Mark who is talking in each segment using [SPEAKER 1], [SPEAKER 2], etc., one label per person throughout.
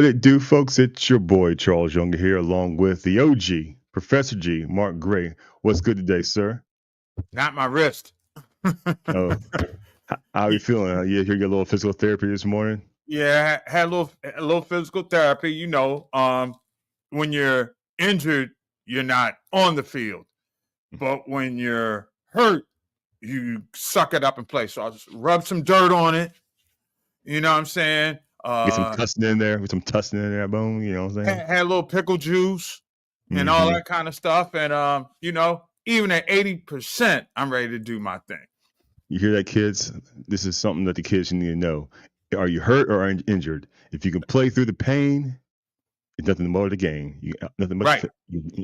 [SPEAKER 1] What it do, folks? It's your boy Charles Younger here, along with the OG Professor G, Mark Gray. What's good today, sir?
[SPEAKER 2] Not my wrist.
[SPEAKER 1] Oh, how you feeling? You here get a little physical therapy this morning?
[SPEAKER 2] Yeah, had a little physical therapy. When you're injured, you're not on the field, but when you're hurt, you suck it up and play. So I just rubbed some dirt on it. You know what I'm saying?
[SPEAKER 1] Get some tussing in there, with some tussing in there, boom. You know what I'm saying?
[SPEAKER 2] Had a little pickle juice and all
[SPEAKER 1] Hmm.
[SPEAKER 2] that kind of stuff. And even at 80%, I'm ready to do my thing.
[SPEAKER 1] You hear that, kids? This is something that the kids need to know. Are you hurt or injured? If you can play through the pain, it's nothing more to gain. Nothing but
[SPEAKER 2] Right.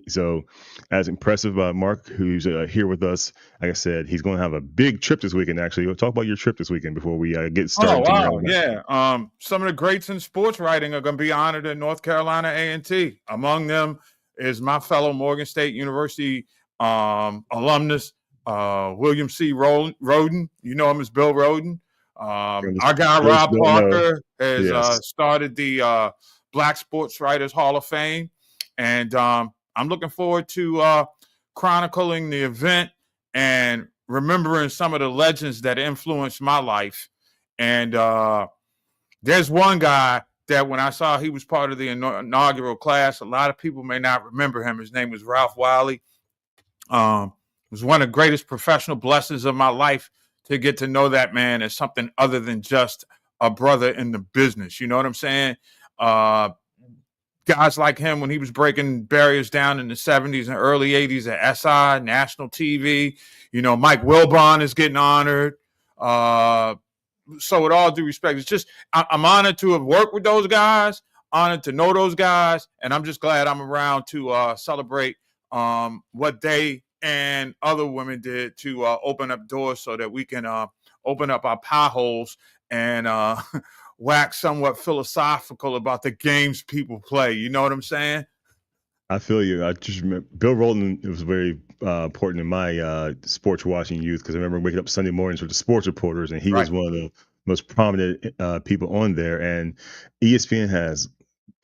[SPEAKER 1] so, as impressive, Mark, who's here with us. Like I said, he's going to have a big trip this weekend. Actually, we'll talk about your trip this weekend before we get
[SPEAKER 2] Oh
[SPEAKER 1] started
[SPEAKER 2] wow,
[SPEAKER 1] tomorrow night.
[SPEAKER 2] yeah. Some of the greats in sports writing are going to be honored at North Carolina A&T. Among them is my fellow Morgan State University alumnus William C. Roden. You know him as Bill Roden. Our guy
[SPEAKER 1] Those
[SPEAKER 2] Rob
[SPEAKER 1] who don't know,
[SPEAKER 2] Parker has
[SPEAKER 1] yes,
[SPEAKER 2] started the Black Sports Writers Hall of Fame, and I'm looking forward to chronicling the event and remembering some of the legends that influenced my life. And there's one guy that when I saw he was part of the inaugural class, a lot of people may not remember him. His name was Ralph Wiley. It was one of the greatest professional blessings of my life to get to know that man as something other than just a brother in the business. You know what I'm saying? Uh, Guys like him, when he was breaking barriers down in the 70s and early 80s at SI, national TV, Mike Wilbon is getting honored. So with all due respect, it's just I'm honored to have worked with those guys, honored to know those guys, and I'm just glad I'm around to celebrate what they and other women did to open up doors so that we can open up our pie holes and wax somewhat philosophical about the games people play. You know what I'm saying?
[SPEAKER 1] I feel you. I just remember Bill Rowland was very important in my sports watching youth because I remember waking up Sunday mornings with the sports reporters, and he
[SPEAKER 2] Right.
[SPEAKER 1] was one of the most prominent people on there. And ESPN has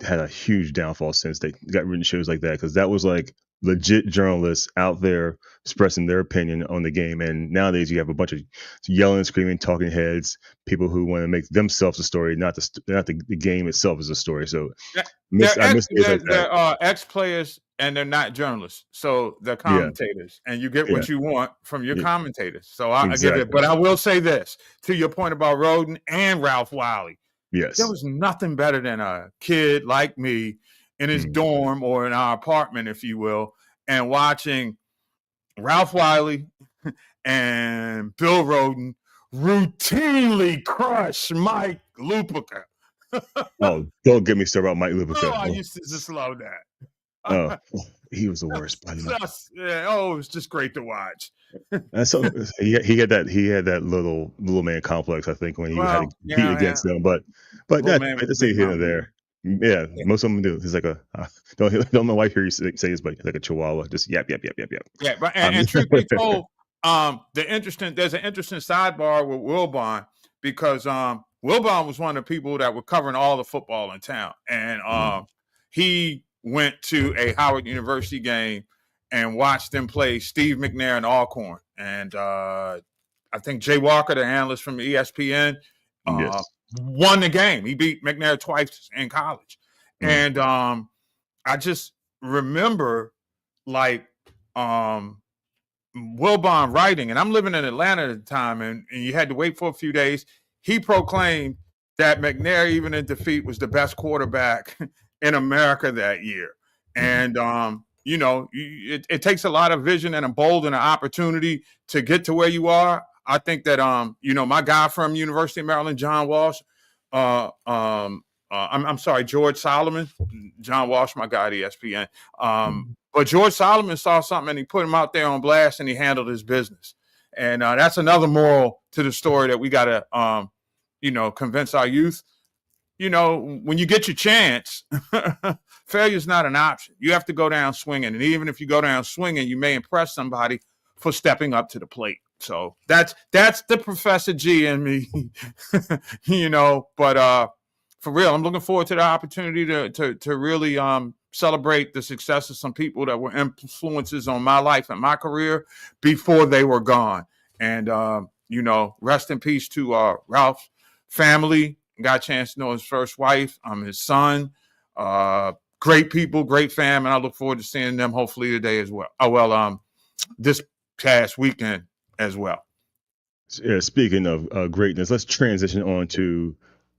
[SPEAKER 1] had a huge downfall since they got rid of shows like that because that was like legit journalists out there expressing their opinion on the game. And nowadays you have a bunch of yelling, screaming, talking heads, people who want to make themselves a story, not the game itself is a story. So I miss days like that.
[SPEAKER 2] They're ex-players and they're not journalists, so they're
[SPEAKER 1] Yeah,
[SPEAKER 2] commentators, and you get
[SPEAKER 1] yeah,
[SPEAKER 2] what you want from your
[SPEAKER 1] yeah,
[SPEAKER 2] commentators. So I give it,
[SPEAKER 1] exactly.
[SPEAKER 2] but I will say this to your point about Roden and Ralph Wiley. There
[SPEAKER 1] Yes.
[SPEAKER 2] was nothing better than a kid like me in his
[SPEAKER 1] Mhm.
[SPEAKER 2] dorm or in our apartment, if you will, and watching Ralph Wiley and Bill Roden routinely crush Mike Lupica.
[SPEAKER 1] Oh, don't get me started about Mike
[SPEAKER 2] Oh,
[SPEAKER 1] Lupica.
[SPEAKER 2] I used to just love
[SPEAKER 1] Oh,
[SPEAKER 2] that.
[SPEAKER 1] he was the worst, buddy.
[SPEAKER 2] It was just great to watch.
[SPEAKER 1] And so he had that little man complex, I think, when he had to
[SPEAKER 2] Well,
[SPEAKER 1] compete
[SPEAKER 2] yeah.
[SPEAKER 1] against them. But
[SPEAKER 2] Little man with a
[SPEAKER 1] that's
[SPEAKER 2] big
[SPEAKER 1] neither here nor
[SPEAKER 2] mouth.
[SPEAKER 1] there. Yeah,
[SPEAKER 2] Yeah.
[SPEAKER 1] most of them do. He's like a don't my wife hear you say this, but he's like a chihuahua, just yap yap yap yap yap.
[SPEAKER 2] Yeah, but
[SPEAKER 1] Um,
[SPEAKER 2] and truth be told, there's an interesting sidebar with Wilbon because Wilbon was one of the people that were covering all the football in town, and he went to a Howard University game and watched them play Steve McNair and Alcorn, and I think Jay Walker, the analyst from ESPN,
[SPEAKER 1] yes.
[SPEAKER 2] won the game. He beat McNair twice in college,
[SPEAKER 1] Mm.
[SPEAKER 2] and I just remember like Wilbon writing, and I'm living in Atlanta at the time, and you had to wait for a few days. He proclaimed that McNair, even in defeat, was the best quarterback in America that year.
[SPEAKER 1] Mhm.
[SPEAKER 2] And it takes a lot of vision and a bold and an opportunity to get to where you are. I think that my guy from University of Maryland, John Walsh, I'm sorry, George Solomon, John Walsh, my guy at ESPN. But George Solomon saw something and he put him out there on blast and he handled his business. And that's another moral to the story that we got to, convince our youth. When you get your chance, failure is not an option. You have to go down swinging. And even if you go down swinging, you may impress somebody for stepping up to the plate. So that's the Professor G in me, but for real, I'm looking forward to the opportunity to really celebrate the success of some people that were influences on my life and my career before they were gone. And rest in peace to Ralph's family. Got a chance to know his first wife, his son. Great people, great fam, and I look forward to seeing them hopefully today as well. This past weekend as well.
[SPEAKER 1] Yeah, speaking of greatness, let's transition on to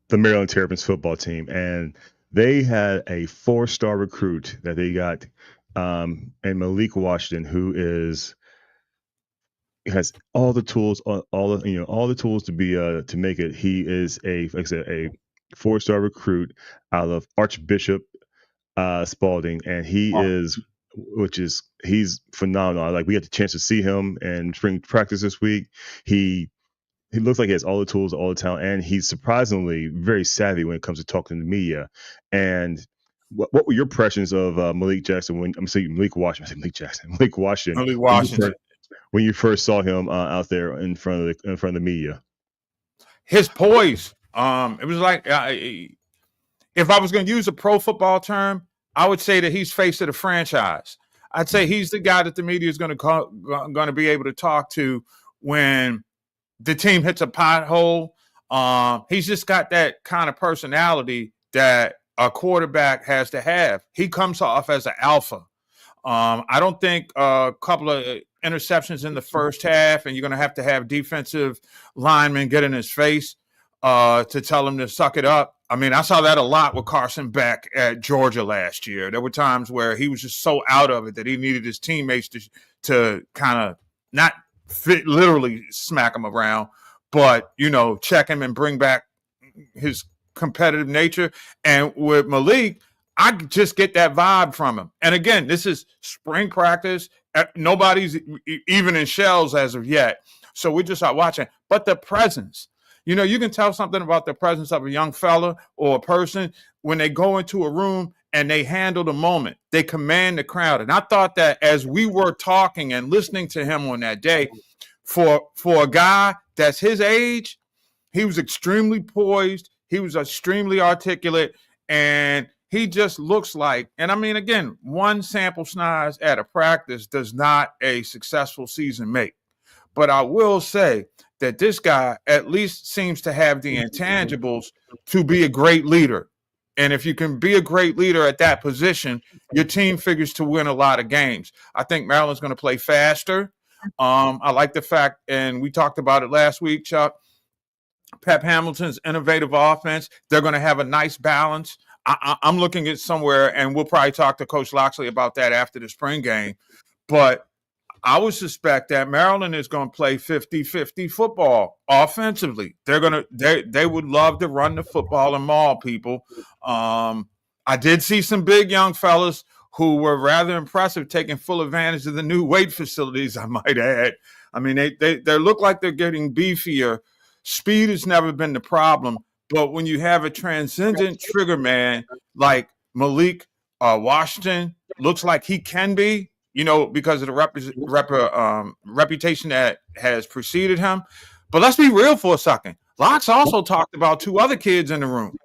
[SPEAKER 1] the Maryland Terrapins football team, and they had a 4-star recruit that they got, and Malik Washington, who has all the tools, all the tools to be to make it. He is a 4-star recruit out of Archbishop Spalding, and he's phenomenal. Like, we had the chance to see him in spring practice this week. He looks like he has all the tools, all the talent, and he's surprisingly very savvy when it comes to talking to the media. And what were your impressions of Malik Jackson Malik Washington? Malik Washington. When you first saw him out there in front of the media.
[SPEAKER 2] His poise. It was like, if I was going to use a pro football term, I would say that he's face of the franchise. I'd say he's the guy that the media is going to be able to talk to when the team hits a pothole. He's just got that kind of personality that a quarterback has to have. He comes off as an alpha. I don't think a couple of interceptions in the first half, and you're going to have defensive linemen get in his face to tell him to suck it up. I mean, I saw that a lot with Carson Beck at Georgia last year. There were times where he was just so out of it that he needed his teammates to kind of not literally smack him around, but, check him and bring back his competitive nature. And with Malik, I just get that vibe from him. And again, this is spring practice. Nobody's even in shells as of yet. So we just are watching. But the presence, you can tell something about the presence of a young fella or a person when they go into a room and they handle the moment. They command the crowd. And I thought that as we were talking and listening to him on that day, for a guy that's his age, he was extremely poised. He was extremely articulate. And he just looks like, and I mean, again, one sample size at a practice does not a successful season make. But I will say that this guy at least seems to have the intangibles to be a great leader. And if you can be a great leader at that position, your team figures to win a lot of games. I think Maryland's going to play faster. I like the fact, and we talked about it last week, Chuck, Pep Hamilton's innovative offense, they're going to have a nice balance. I'm looking at somewhere, and we'll probably talk to Coach Loxley about that after the spring game. But I would suspect that Maryland is going to play 50-50 football offensively. They would love to run the football and maul people. I did see some big young fellas who were rather impressive, taking full advantage of the new weight facilities, I might add. I mean, they look like they're getting beefier. Speed has never been the problem. But when you have a transcendent trigger man like Malik Washington, looks like he can be, because of the reputation that has preceded him. But let's be real for a second. Locks also talked about 2 other kids in the room.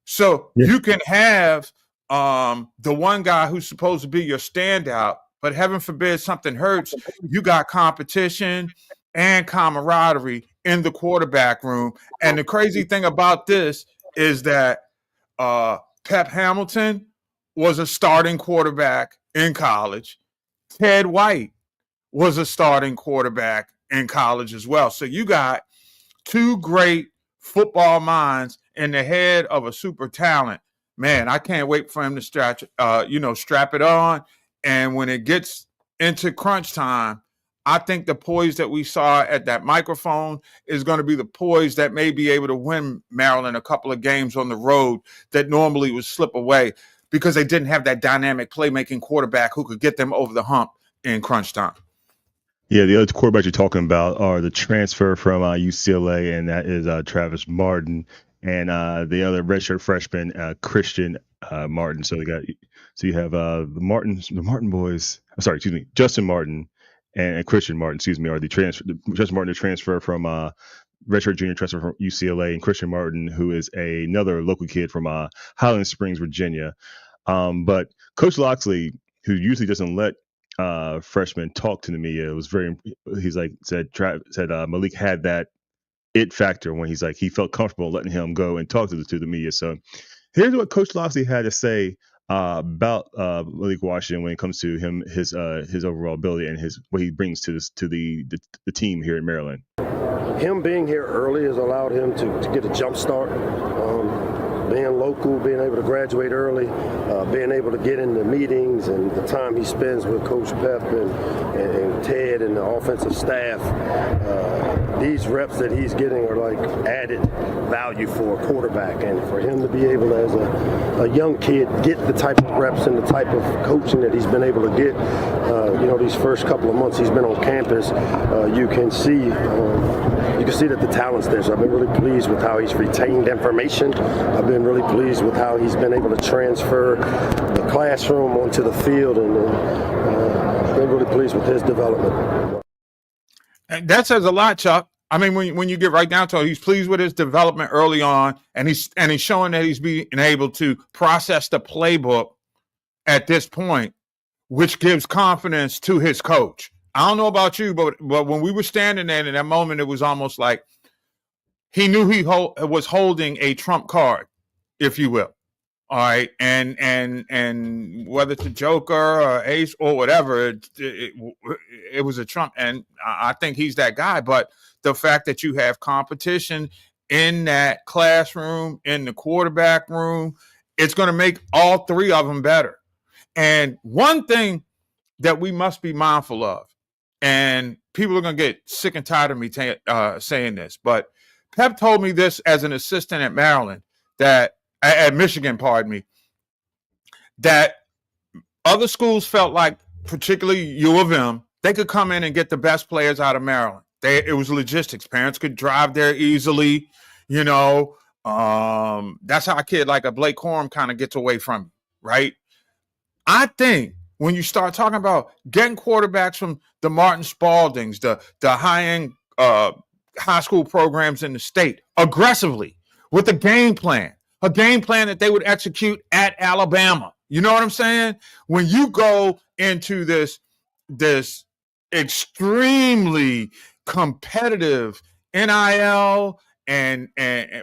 [SPEAKER 2] So you can have the one guy who's supposed to be your standout, but heaven forbid something hurts. You got competition and camaraderie in the quarterback room. And the crazy thing about this is that Pep Hamilton was a starting quarterback in college. Ted White was a starting quarterback in college as well. So you got 2 great football minds in the head of a super talent. Man, I can't wait for him to strap it on. And when it gets into crunch time, I think the poise that we saw at that microphone is going to be the poise that may be able to win Maryland a couple of games on the road that normally would slip away because they didn't have that dynamic playmaking quarterback who could get them over the hump in crunch time.
[SPEAKER 1] Yeah, the other quarterbacks you're talking about are the transfer from UCLA, and that is Travis Martin, and the other redshirt freshman, Christian Martin. So you have the Martin boys. Justin Martin and Christian Martin, are the transfer. Justin Martin, the transfer from redshirt junior transfer from UCLA, and Christian Martin, who is another local kid from Highland Springs, Virginia. But Coach Loxley, who usually doesn't let freshmen talk to the media, was very. He's like said Malik had that it factor when he's like he felt comfortable letting him go and talk to the media. So here's what Coach Loxley had to say about Malik Washington when it comes to his overall ability and what he brings to the team here in Maryland.
[SPEAKER 3] Him being here early has allowed him to get a jump start. Being local, being able to graduate early, being able to get into meetings, and the time he spends with Coach Pep and Ted and the offensive staff, these reps that he's getting are like added value for a quarterback. And for him to be able to, as a young kid, get the type of reps and the type of coaching that he's been able to get, these first couple of months he's been on campus, you can see that the talent's there. So I've been really pleased with how he's retained information. I've been really pleased with how he's been able to transfer the classroom onto the field, and I've been really pleased with his development.
[SPEAKER 2] And that says a lot, Chuck. I mean, when you get right down to it, he's pleased with his development early on, and he's showing that he's being able to process the playbook at this point, which gives confidence to his coach. I don't know about you, but when we were standing there in that moment, it was almost like he knew he was holding a trump card, if you will. All right, and whether it's a joker or ace or whatever, it was a trump, and I think he's that guy. But the fact that you have competition in that classroom, in the quarterback room, it's going to make all three of them better. And one thing that we must be mindful of, and people are going to get sick and tired of me saying this, but Pep told me this as an assistant at Maryland, at Michigan, pardon me, that other schools felt like, particularly U of M, they could come in and get the best players out of Maryland. It was logistics. Parents could drive there easily. That's how a kid like a Blake Corum kind of gets away from you, right? I think when you start talking about getting quarterbacks from the Martin Spaldings, the high-end high school programs in the state aggressively with a game plan that they would execute at Alabama. You know what I'm saying? When you go into this extremely competitive NIL and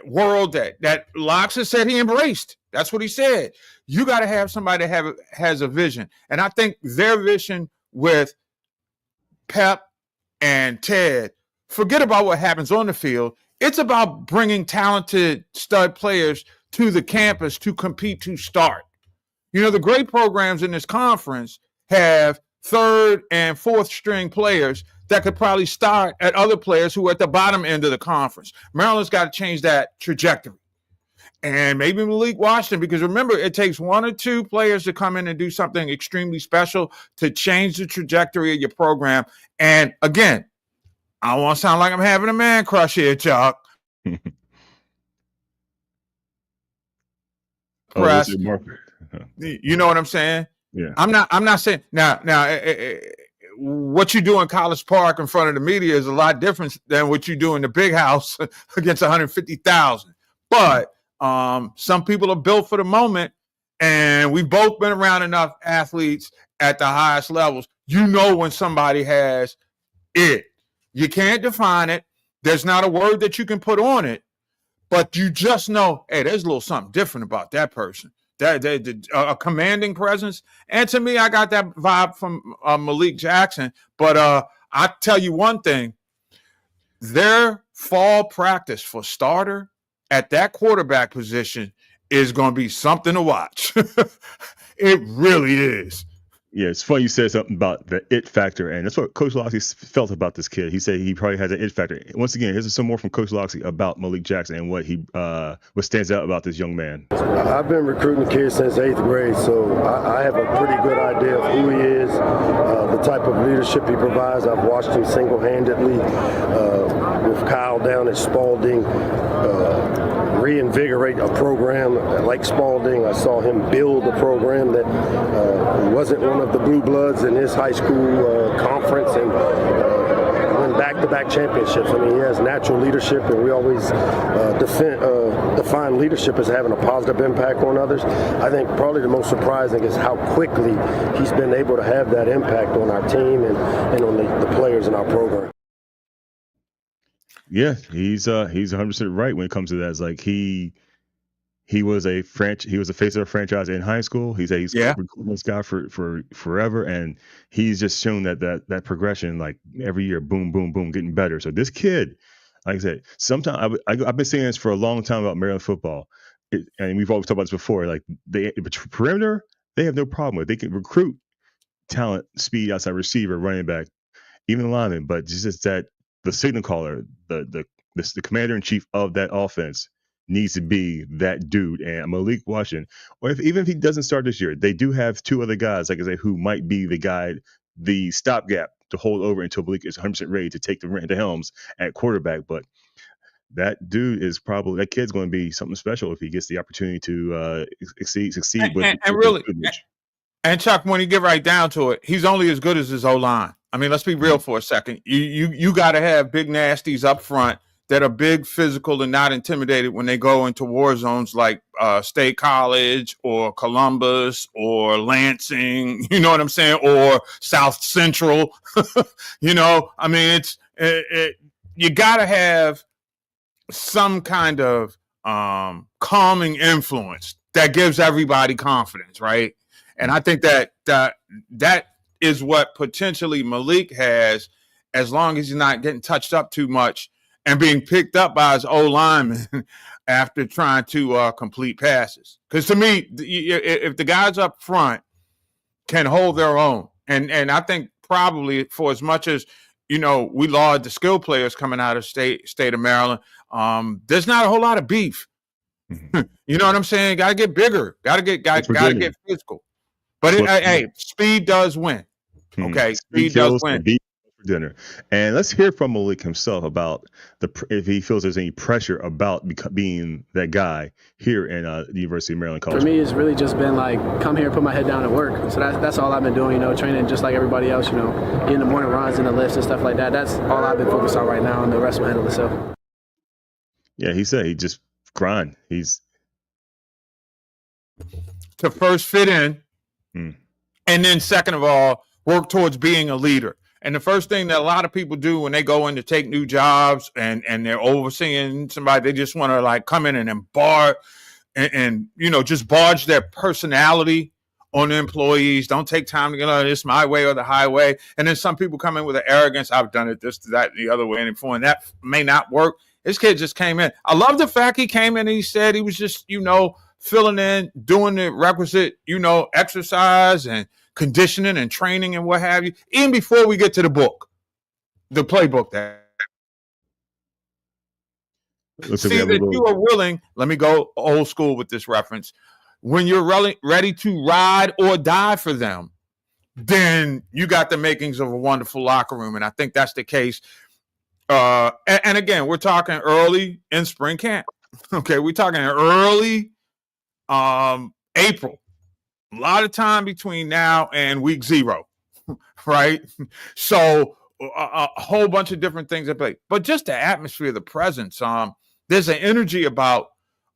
[SPEAKER 2] world that Loxley said he embraced. That's what he said. You got to have somebody that has a vision. And I think their vision with Pep and Ted, forget about what happens on the field. It's about bringing talented stud players to the campus to compete, to start. The great programs in this conference have third and fourth string players that could probably start at other players who are at the bottom end of the conference. Maryland's got to change that trajectory. And maybe Malik Washington, because remember, it takes one or two players to come in and do something extremely special to change the trajectory of your program. And again, I don't want to sound like I'm having a man crush here, Chuck. Press. You know what I'm saying?
[SPEAKER 1] Yeah.
[SPEAKER 2] I'm not saying now what you do in College Park in front of the media is a lot different than what you do in the big house against 150,000. But some people are built for the moment, and we've both been around enough athletes at the highest levels. You know when somebody has it. You can't define it. There's not a word that you can put on it, but you just know, hey, there's a little something different about that person. A commanding presence. And to me, I got that vibe from Malik Jackson. But I tell you one thing, their fall practice for starter at that quarterback position is going to be something to watch. It really is.
[SPEAKER 1] Yeah, it's funny you said something about the it factor, and that's what Coach Loxley felt about this kid. He said he probably has an it factor. Once again, here's some more from Coach Loxley about Malik Jackson and what stands out about this young man.
[SPEAKER 3] I've been recruiting the kid since 8th grade, so I have a pretty good idea of who he is, the type of leadership he provides. I've watched him single-handedly with Kyle down at Spalding, reinvigorate a program like Spalding. I saw him build a program that wasn't one of the blue bloods in his high school conference, and win back-to-back championships. I mean, he has natural leadership, and we always define leadership as having a positive impact on others. I think probably the most surprising is how quickly he's been able to have that impact on our team and on the players in our program.
[SPEAKER 1] Yeah, he's 100% right when it comes to that. It's like he was a face of a franchise in high school. He's recruiting this guy for forever, and he's just shown that progression, like every year, boom, boom, boom, getting better. So this kid, like I said, sometimes I've been saying this for a long time about Maryland football, and we've always talked about this before. Like the perimeter, they have no problem with. They can recruit talent, speed, outside receiver, running back, even the lineman, but just that the signal caller, the commander in chief of that offense needs to be that dude. And Malik Washington, or even if he doesn't start this year, they do have two other guys, like I say, who might be the guy, the stopgap to hold over until Malik is 100% ready to take the helms at quarterback. But that dude is probably, that kid's going to be something special if he gets the opportunity to succeed with
[SPEAKER 2] really. And Chuck, when you get right down to it, he's only as good as his O-line. I mean, let's be real for a second. You got to have big nasties up front that are big, physical, and not intimidated when they go into war zones like State College or Columbus or Lansing, you know what I'm saying, or South Central. You know, I mean, you got to have some kind of calming influence that gives everybody confidence, right? And I think that is what potentially Malik has, as long as he's not getting touched up too much and being picked up by his O-lineman after trying to complete passes. Because to me, if the guys up front can hold their own, and I think probably for as much as, you know, we laud the skill players coming out of state of Maryland, there's not a whole lot of beef. Mm-hmm. You know what I'm saying? Got to get bigger. Got to get physical. But hey, speed does win. Okay, speed does win.
[SPEAKER 1] For dinner. And let's hear from Malik himself about if he feels there's any pressure about being that guy here in the University of Maryland College.
[SPEAKER 4] For me, it's really just been like, come here, put my head down and work. So that's all I've been doing, you know, training just like everybody else, you know, getting the morning runs and the lifts and stuff like that. That's all I've been focused on right now, and the rest will handle itself.
[SPEAKER 1] Yeah, he said he just grind. He's
[SPEAKER 2] to first fit in. And then second of all, work towards being a leader. And the first thing that a lot of people do when they go in to take new jobs and they're overseeing somebody, they just want to like come in and embark and you know, just barge their personality on the employees. Don't take time to get on this my way or the highway. And then some people come in with an arrogance. I've done it this, that, and the other way. And that may not work. This kid just came in. I love the fact he came in and he said he was just, you know, filling in, doing the requisite, you know, exercise and conditioning and training and what have you, even before we get to the playbook. See that you are willing, let me go old school with this reference, when you're ready to ride or die for them, then you got the makings of a wonderful locker room. And I think that's the case. And again, we're talking early in spring camp. Okay, we're talking early April. A lot of time between now and week 0, right? So a whole bunch of different things at play. But just the atmosphere, the presence. There's an energy about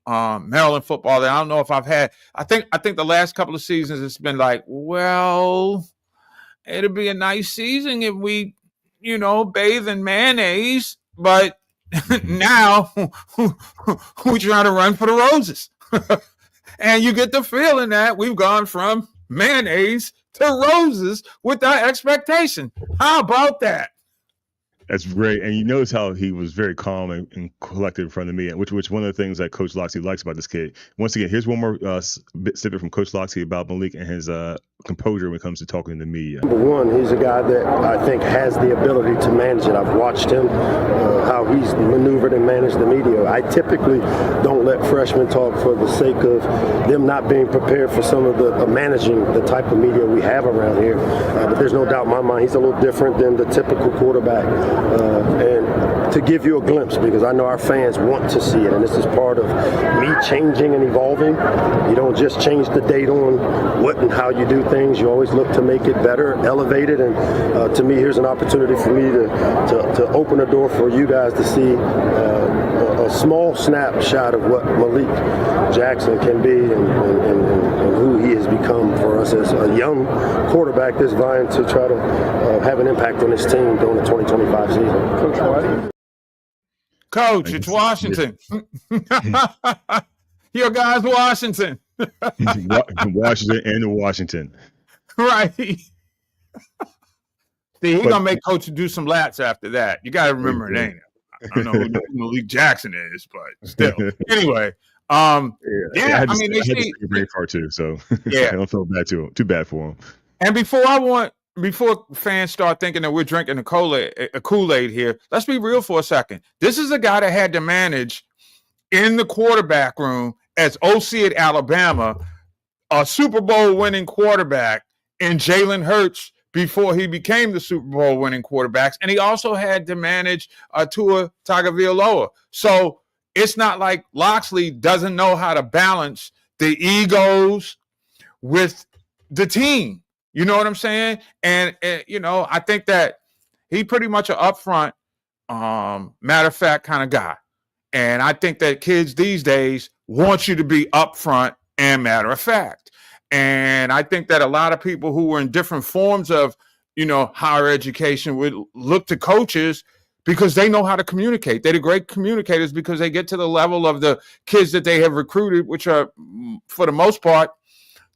[SPEAKER 2] Maryland football that I don't know if I've had. I think the last couple of seasons it's been like, well, it'll be a nice season if we, you know, bathe in mayonnaise. But now we're trying to run for the roses. And you get the feeling that we've gone from mayonnaise to roses with our expectation. How about that?
[SPEAKER 1] That's great. And you notice how he was very calm and collected in front of me, which one of the things that Coach Loxley likes about this kid. Once again, here's one more snippet from Coach Loxley about Malik and his composure when it comes to talking to the media.
[SPEAKER 3] Number one, he's a guy that I think has the ability to manage it. I've watched him, how he's maneuvered and managed the media. I typically don't let freshmen talk for the sake of them not being prepared for some of the managing the type of media we have around here. But there's no doubt in my mind he's a little different than the typical quarterback. And to give you a glimpse, because I know our fans want to see it, and this is part of me changing and evolving. You don't just change the date on what and how you do things, you always look to make it better, elevate it, and to me, here's an opportunity for me to open a door for you guys to see a small snapshot of what Malik Jackson can be and who he has become for us as a young quarterback that's vying to try to have an impact on this team during the 2025 season. Coach White?
[SPEAKER 2] Coach, it's Washington. Your guys, Washington.
[SPEAKER 1] Washington and Washington.
[SPEAKER 2] Right. See, he's going to make Coach do some laps after that. You got to remember it, ain't it? I don't know who Malik Jackson is, but still. Anyway, I mean, they see a
[SPEAKER 1] great part too, so
[SPEAKER 2] yeah,
[SPEAKER 1] I don't feel bad too bad for him.
[SPEAKER 2] And before fans start thinking that we're drinking a Kool-Aid here, let's be real for a second. This is a guy that had to manage in the quarterback room as OC at Alabama, a Super Bowl winning quarterback, and Jalen Hurts before he became the Super Bowl winning quarterbacks. And he also had to manage Tua Tagovailoa. So it's not like Loxley doesn't know how to balance the egos with the team. You know what I'm saying? And I think that he pretty much an upfront, matter of fact kind of guy. And I think that kids these days want you to be upfront and matter of fact. And I think that a lot of people who were in different forms of, higher education would look to coaches because they know how to communicate. They're the great communicators because they get to the level of the kids that they have recruited, which are, for the most part,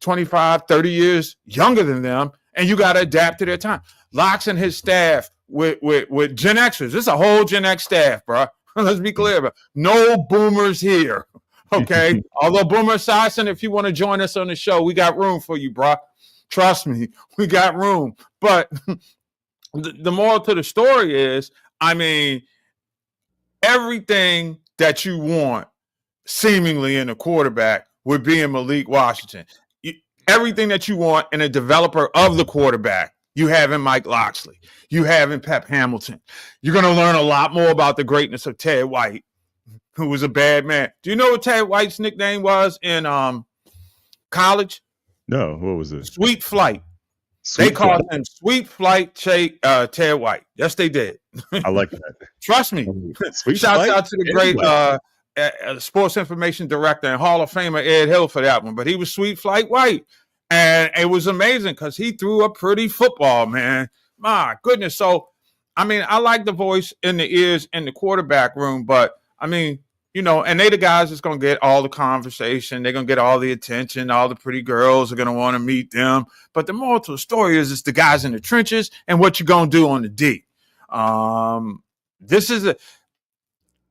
[SPEAKER 2] 25, 30 years younger than them, and you got to adapt to their time. Locks and his staff with Gen Xers. This is a whole Gen X staff, bro. Let's be clear about no boomers here. Okay. Although Boomer Esiason, if you want to join us on the show, we got room for you, bro. Trust me, we got room. But the moral to the story is, I mean, everything that you want seemingly in a quarterback would be in Malik Washington. Everything that you want in a developer of the quarterback, you have in Mike Loxley. You have in Pep Hamilton. You're going to learn a lot more about the greatness of Ted White, who was a bad man. Do you know what Ted White's nickname was in college?
[SPEAKER 1] No, what was it?
[SPEAKER 2] Sweet Flight. They called him Sweet Flight Ted White. Yes, they did.
[SPEAKER 1] I like that.
[SPEAKER 2] Trust me. Shouts out to the great sports information director and Hall of Famer Ed Hill for that one. But he was Sweet Flight White. And it was amazing because he threw a pretty football, man. My goodness. So, I mean, I like the voice in the ears in the quarterback room, but I mean, and they the guys that's going to get all the conversation. They're going to get all the attention. All the pretty girls are going to want to meet them. But the moral to the story is it's the guys in the trenches and what you're going to do on the D. This is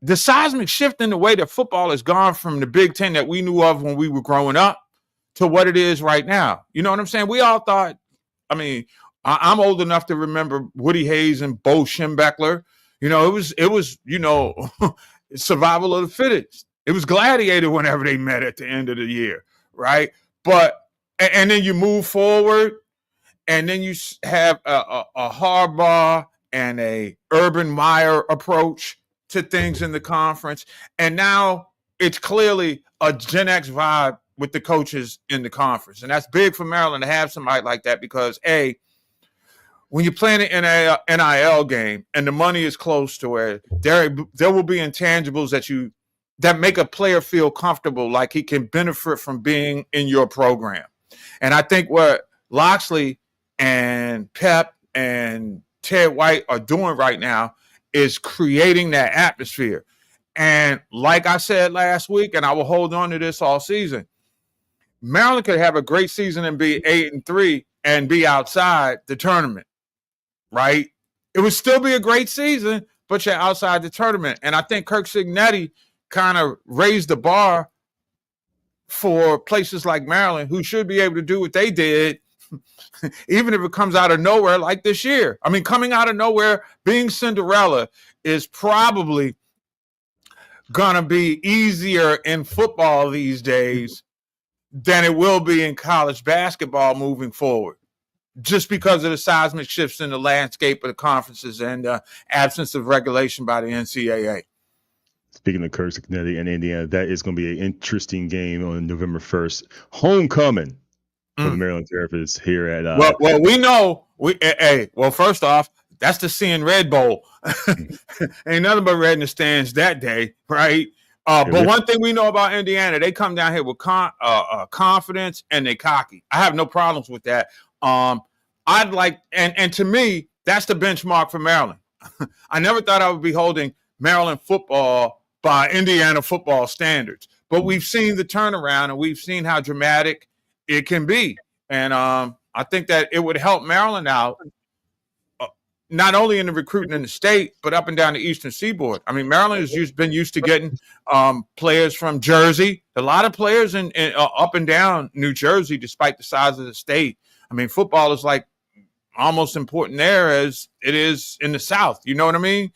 [SPEAKER 2] the seismic shift in the way that football has gone from the Big Ten that we knew of when we were growing up to what it is right now. You know what I'm saying? We all thought, I mean, I'm old enough to remember Woody Hayes and Bo Schembechler. It was survival of the fittest. It was gladiator whenever they met at the end of the year, right? But and then you move forward, and then you have a Harbaugh and a Urban Meyer approach to things in the conference, and now it's clearly a Gen X vibe with the coaches in the conference, and that's big for Maryland to have somebody like that because when you're playing an NIL game and the money is close to where there will be intangibles that make a player feel comfortable, like he can benefit from being in your program. And I think what Loxley and Pep and Ted White are doing right now is creating that atmosphere. And like I said last week, and I will hold on to this all season, Maryland could have a great season and be 8-3 and be outside the tournament. Right? It would still be a great season, but you're outside the tournament. And I think Kirk Cignetti kind of raised the bar for places like Maryland who should be able to do what they did, even if it comes out of nowhere like this year. I mean, coming out of nowhere, being Cinderella is probably going to be easier in football these days than it will be in college basketball moving forward, just because of the seismic shifts in the landscape of the conferences and absence of regulation by the NCAA.
[SPEAKER 1] Speaking of Kirk Cignetti and Indiana, that is going to be an interesting game on November 1st. Homecoming. for the Maryland Terrapins here at.
[SPEAKER 2] Well, we know well, first off, that's the Seeing Red Bowl. Ain't nothing but red in the stands that day, right? But one thing we know about Indiana, they come down here with confidence and they cocky. I have no problems with that. I'd like, and to me, that's the benchmark for Maryland. I never thought I would be holding Maryland football by Indiana football standards, but we've seen the turnaround and we've seen how dramatic it can be. And I think that it would help Maryland out, not only in the recruiting in the state, but up and down the Eastern Seaboard. I mean, Maryland has been used to getting players from Jersey, a lot of players in up and down New Jersey, despite the size of the state. I mean, football is like almost important there as it is in the South. You know what I mean?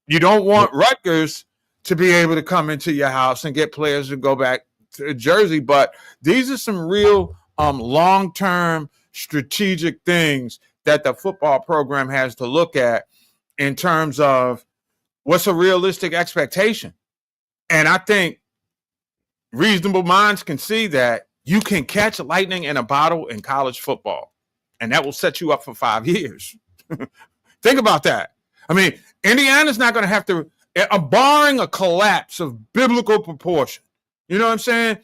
[SPEAKER 2] You don't want Rutgers to be able to come into your house and get players to go back to Jersey, but these are some real long-term strategic things that the football program has to look at in terms of what's a realistic expectation. And I think reasonable minds can see that you can catch lightning in a bottle in college football, and that will set you up for 5 years. Think about that. I mean, Indiana's not going to have to, barring a collapse of biblical proportion, you know what I'm saying?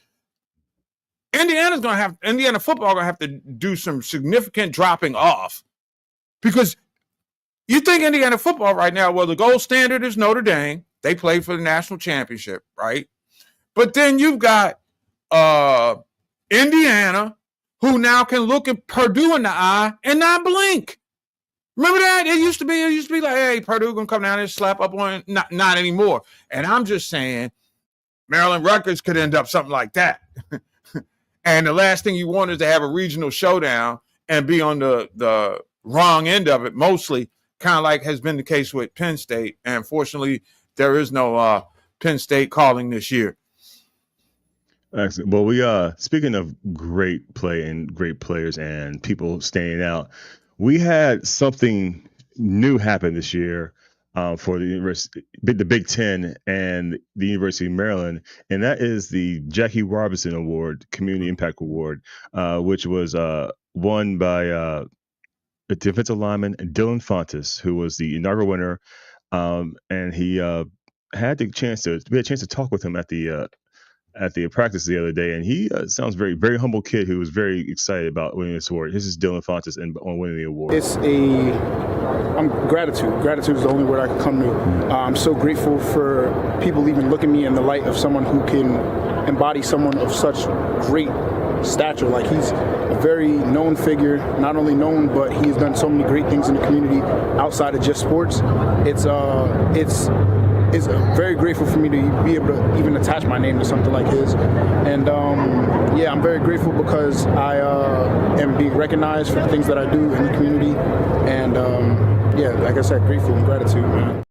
[SPEAKER 2] Indiana football going to have to do some significant dropping off, because you think Indiana football right now, well, the gold standard is Notre Dame. They play for the national championship, right? But then you've got Indiana, who now can look at Purdue in the eye and not blink. Remember that? It used to be like, hey, Purdue gonna come down and slap up on it. Not anymore. And I'm just saying, Maryland Rutgers could end up something like that. And the last thing you want is to have a regional showdown and be on the wrong end of it, mostly kind of like has been the case with Penn State. And unfortunately, there is no Penn State calling this year.
[SPEAKER 1] Excellent. Well, we speaking of great play and great players and people standing out, we had something new happen this year for the Big Ten and the University of Maryland, and that is the Jackie Robinson Award, Community Impact Award, which was won by the defensive lineman Dillan Fontas, who was the inaugural winner, and he had a chance to talk with him at the practice the other day, and he sounds very, very humble kid who was very excited about winning this award. This is Dillan Fontas and on winning the award.
[SPEAKER 5] Gratitude. Gratitude is the only word I can come to. I'm so grateful for people even looking at me in the light of someone who can embody someone of such great stature. Like, he's a very known figure, not only known, but he's done so many great things in the community outside of just sports. It's very grateful for me to be able to even attach my name to something like his. And I'm very grateful because I am being recognized for the things that I do in the community. And like I said, grateful and gratitude, man.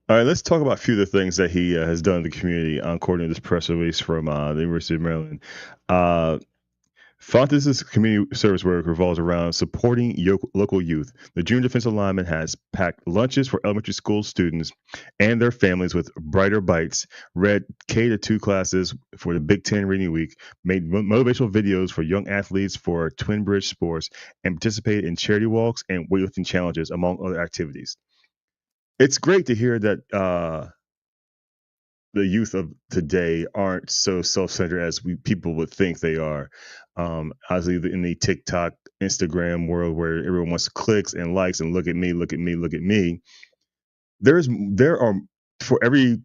[SPEAKER 1] All right, let's talk about a few of the things that he has done in the community according to this press release from the University of Maryland. Fontas' community service work revolves around supporting local youth. The junior defensive lineman has packed lunches for elementary school students and their families with Brighter Bites, read K-2 classes for the Big Ten Reading Week, made motivational videos for young athletes for Twin Bridge Sports, and participated in charity walks and weightlifting challenges, among other activities. It's great to hear that the youth of today aren't so self-centered as people would think they are. Obviously, in the TikTok, Instagram world where everyone wants clicks and likes and look at me. There are, for every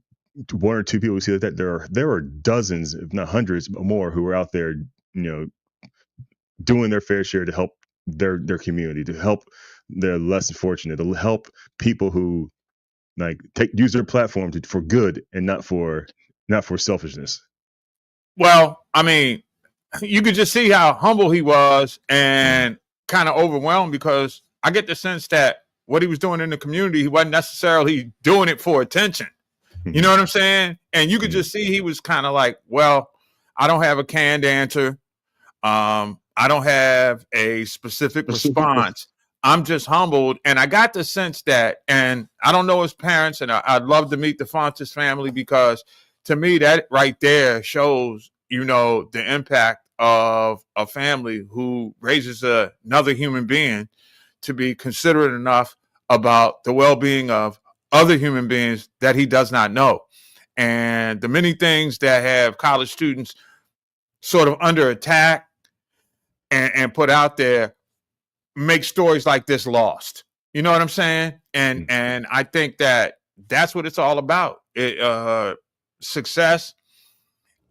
[SPEAKER 1] one or two people who see that, there are dozens, if not hundreds more, who are out there, doing their fair share to help their community, to help the less fortunate, to help people who use their platform for good and not for selfishness.
[SPEAKER 2] Well, I mean, you could just see how humble he was and kind of overwhelmed, because I get the sense that what he was doing in the community, he wasn't necessarily doing it for attention. You know what I'm saying? And you could just see he was kind of like, well, I don't have a canned answer. I don't have a specific response. I'm just humbled. And I got the sense that, and I don't know his parents, and I'd love to meet the Fontas family, because to me, that right there shows the impact of a family who raises another human being to be considerate enough about the well-being of other human beings that he does not know. And the many things that have college students sort of under attack and put out there make stories like this lost. You know what I'm saying? And I think that's what it's all about. Success,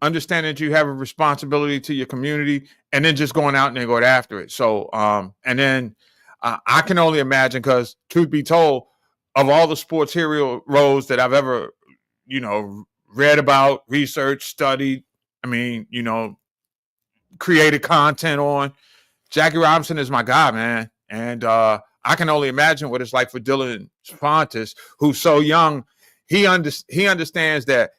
[SPEAKER 2] understanding that you have a responsibility to your community, and then just going out and then going after it. So, and then I can only imagine, because truth be told, of all the sports heroes that I've ever, read about, researched, studied, created content on, Jackie Robinson is my guy, man. And I can only imagine what it's like for Dillan Fontas, who's so young. He understands that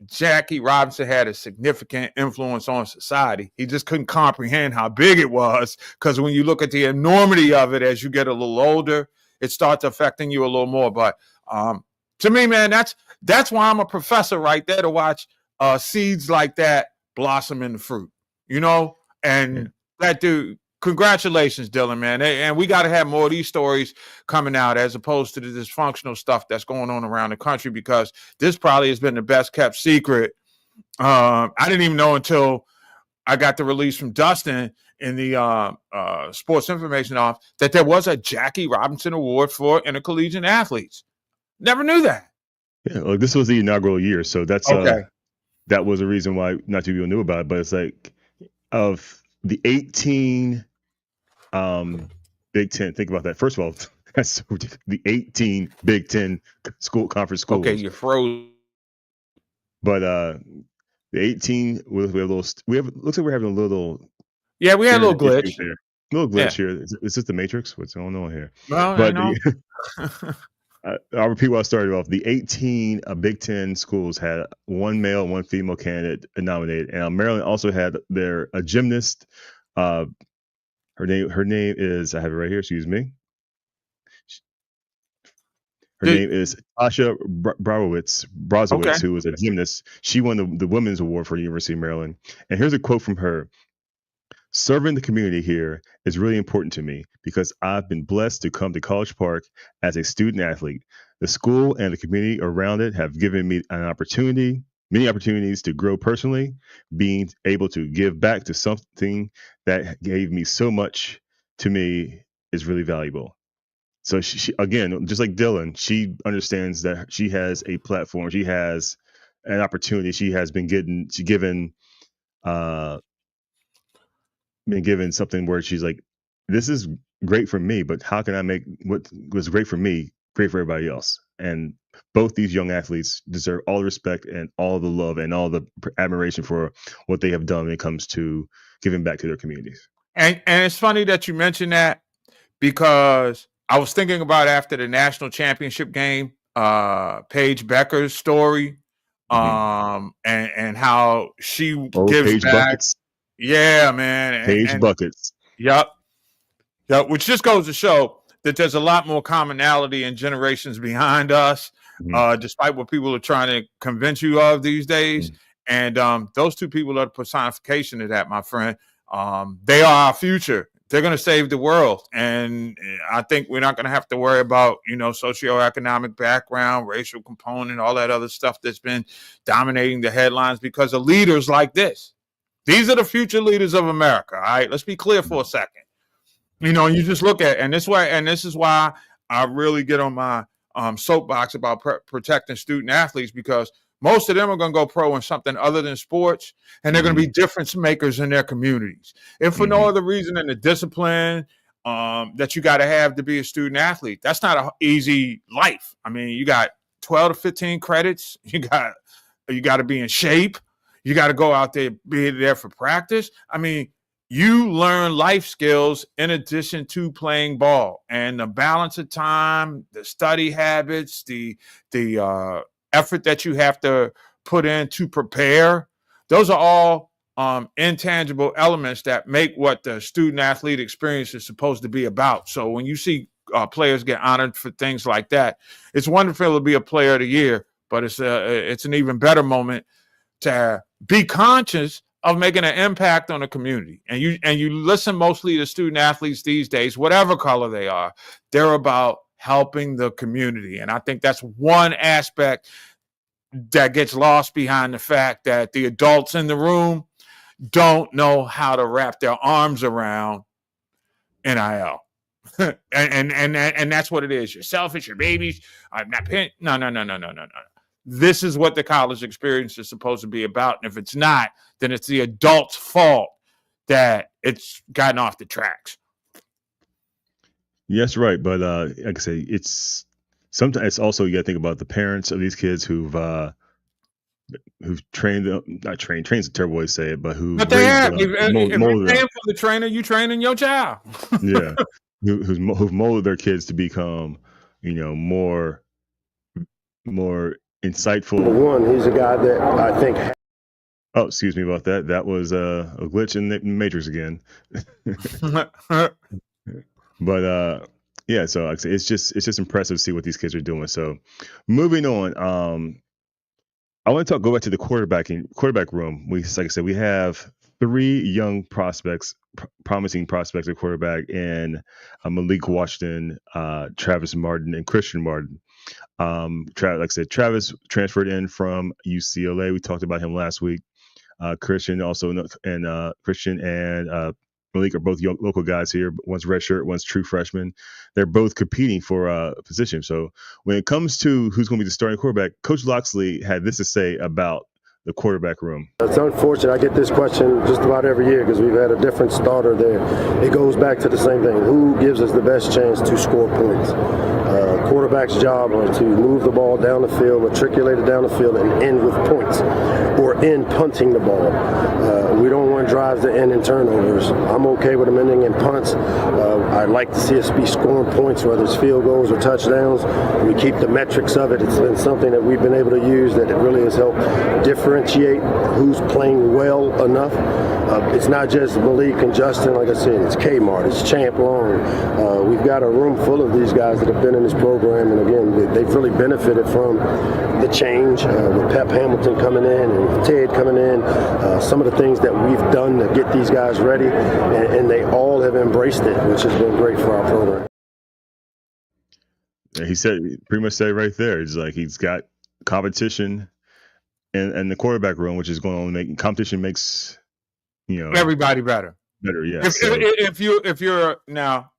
[SPEAKER 2] Jackie Robinson had a significant influence on society. He just couldn't comprehend how big it was, because when you look at the enormity of it as you get a little older, it starts affecting you a little more. But to me, man, that's why I'm a professor right there, to watch seeds like that blossom into fruit, and that dude. Congratulations, Dillan, man. And we got to have more of these stories coming out, as opposed to the dysfunctional stuff that's going on around the country, because this probably has been the best kept secret. I didn't even know until I got the release from Dustin in the sports information office that there was a Jackie Robinson Award for intercollegiate athletes. Never knew that.
[SPEAKER 1] Yeah, well, this was the inaugural year, so that's
[SPEAKER 2] okay.
[SPEAKER 1] That was a reason why not too many people knew about it. But it's like, of the 18 Big Ten, think about that. First of all, that's so ridiculous. The 18 Big Ten conference schools.
[SPEAKER 2] Okay, you're frozen.
[SPEAKER 1] But the 18, looks like we're having a little.
[SPEAKER 2] Yeah, we had a little glitch.
[SPEAKER 1] Here. A little glitch here. Is this the Matrix? What's going on here?
[SPEAKER 2] Well,
[SPEAKER 1] but I'll repeat what I started off. The 18 Big Ten schools had one male, one female candidate nominated, and Maryland also had a gymnast. Her name is, I have it right here. Excuse me. Her name is Tasha Brozowitz, who was a gymnast. She won the women's award for the University of Maryland. And here's a quote from her. "Serving the community here is really important to me because I've been blessed to come to College Park as a student athlete. The school and the community around it have given me many opportunities to grow personally. Being able to give back to something that gave me so much to me is really valuable." So she again, just like Dillan, she understands that she has a platform. She has an opportunity. She has been given something where she's like, this is great for me, but how can I make what was great for me great for everybody else? And both these young athletes deserve all the respect and all the love and all the admiration for what they have done when it comes to giving back to their communities.
[SPEAKER 2] And it's funny that you mentioned that, because I was thinking about, after the national championship game, Paige Becker's story, and how she gives
[SPEAKER 1] Paige
[SPEAKER 2] back.
[SPEAKER 1] Buckets.
[SPEAKER 2] Yeah, man.
[SPEAKER 1] Paige Buckets.
[SPEAKER 2] Yep. Which just goes to show that there's a lot more commonality in generations behind us, despite what people are trying to convince you of these days. And those two people are the personification of that, my friend. They are our future. They're going to save the world. And I think we're not going to have to worry about, socioeconomic background, racial component, all that other stuff that's been dominating the headlines, because of leaders like this. These are the future leaders of America. All right. Let's be clear for a second. You just look at, and this is why I really get on my soapbox about protecting student athletes, because most of them are going to go pro in something other than sports, and they're going to be difference makers in their communities. If for no other reason than the discipline that you got to have to be a student athlete. That's not an easy life. I mean, you got 12 to 15 credits. You got to be in shape. You got to go out there, be there for practice. I mean, you learn life skills in addition to playing ball, and the balance of time, the study habits, the effort that you have to put in to prepare. Those are all intangible elements that make what the student athlete experience is supposed to be about. So when you see players get honored for things like that, it's wonderful to be a player of the year, but it's an even better moment to be conscious of making an impact on the community. And you listen mostly to student athletes these days, whatever color they are, they're about helping the community. And I think that's one aspect that gets lost behind the fact that the adults in the room don't know how to wrap their arms around NIL. and that's what it is. You're selfish, you're babies. I'm not paying. No. This is what the college experience is supposed to be about. And if it's not, then it's the adult's fault that it's gotten off the tracks.
[SPEAKER 1] Yes, right. But like I say, it's sometimes it's also you got to think about the parents of these kids who've trained them, not trained, train's a terrible way to say it, but who
[SPEAKER 2] But they have.
[SPEAKER 1] molded
[SPEAKER 2] If you're
[SPEAKER 1] them.
[SPEAKER 2] paying for the trainer, you training your child.
[SPEAKER 1] Yeah, who've molded their kids to become, more insightful.
[SPEAKER 3] One, he's a guy that I think.
[SPEAKER 1] Oh, excuse me about that. That was a glitch in the Matrix again. But yeah, so like I say, it's just impressive to see what these kids are doing. So moving on, I want to go back to the quarterback room. Like I said, we have 3 young prospects, promising prospects at quarterback in Malik Washington, Travis Martin, and Christian Martin. Like I said, Travis transferred in from UCLA. We talked about him last week. Christian and Christian and Malik are both young, local guys here. One's redshirt, one's true freshman. They're both competing for a position. So when it comes to who's going to be the starting quarterback, Coach Loxley had this to say about the quarterback room.
[SPEAKER 3] It's unfortunate. I get this question just about every year because we've had a different starter there. It goes back to the same thing. Who gives us the best chance to score points? Quarterback's job is to move the ball down the field, matriculate it down the field, and end with points, or end punting the ball. We don't want drives to end in turnovers. I'm okay with them ending in punts. I'd like to see us be scoring points, whether it's field goals or touchdowns. We keep the metrics of it. It's been something that we've been able to use that it really has helped differentiate who's playing well enough. It's not just Malik and Justin, like I said, it's Kmart, it's Champ Long. We've got a room full of these guys that have been in this program, and again, they've really benefited from the change with Pep Hamilton coming in and Ted coming in, some of the things that we've done to get these guys ready, and they all have embraced it, which has been great for our program.
[SPEAKER 1] He pretty much said right there, it's like he's got competition in the quarterback room, which is going on making competition makes
[SPEAKER 2] everybody better.
[SPEAKER 1] Yeah.
[SPEAKER 2] If you're now,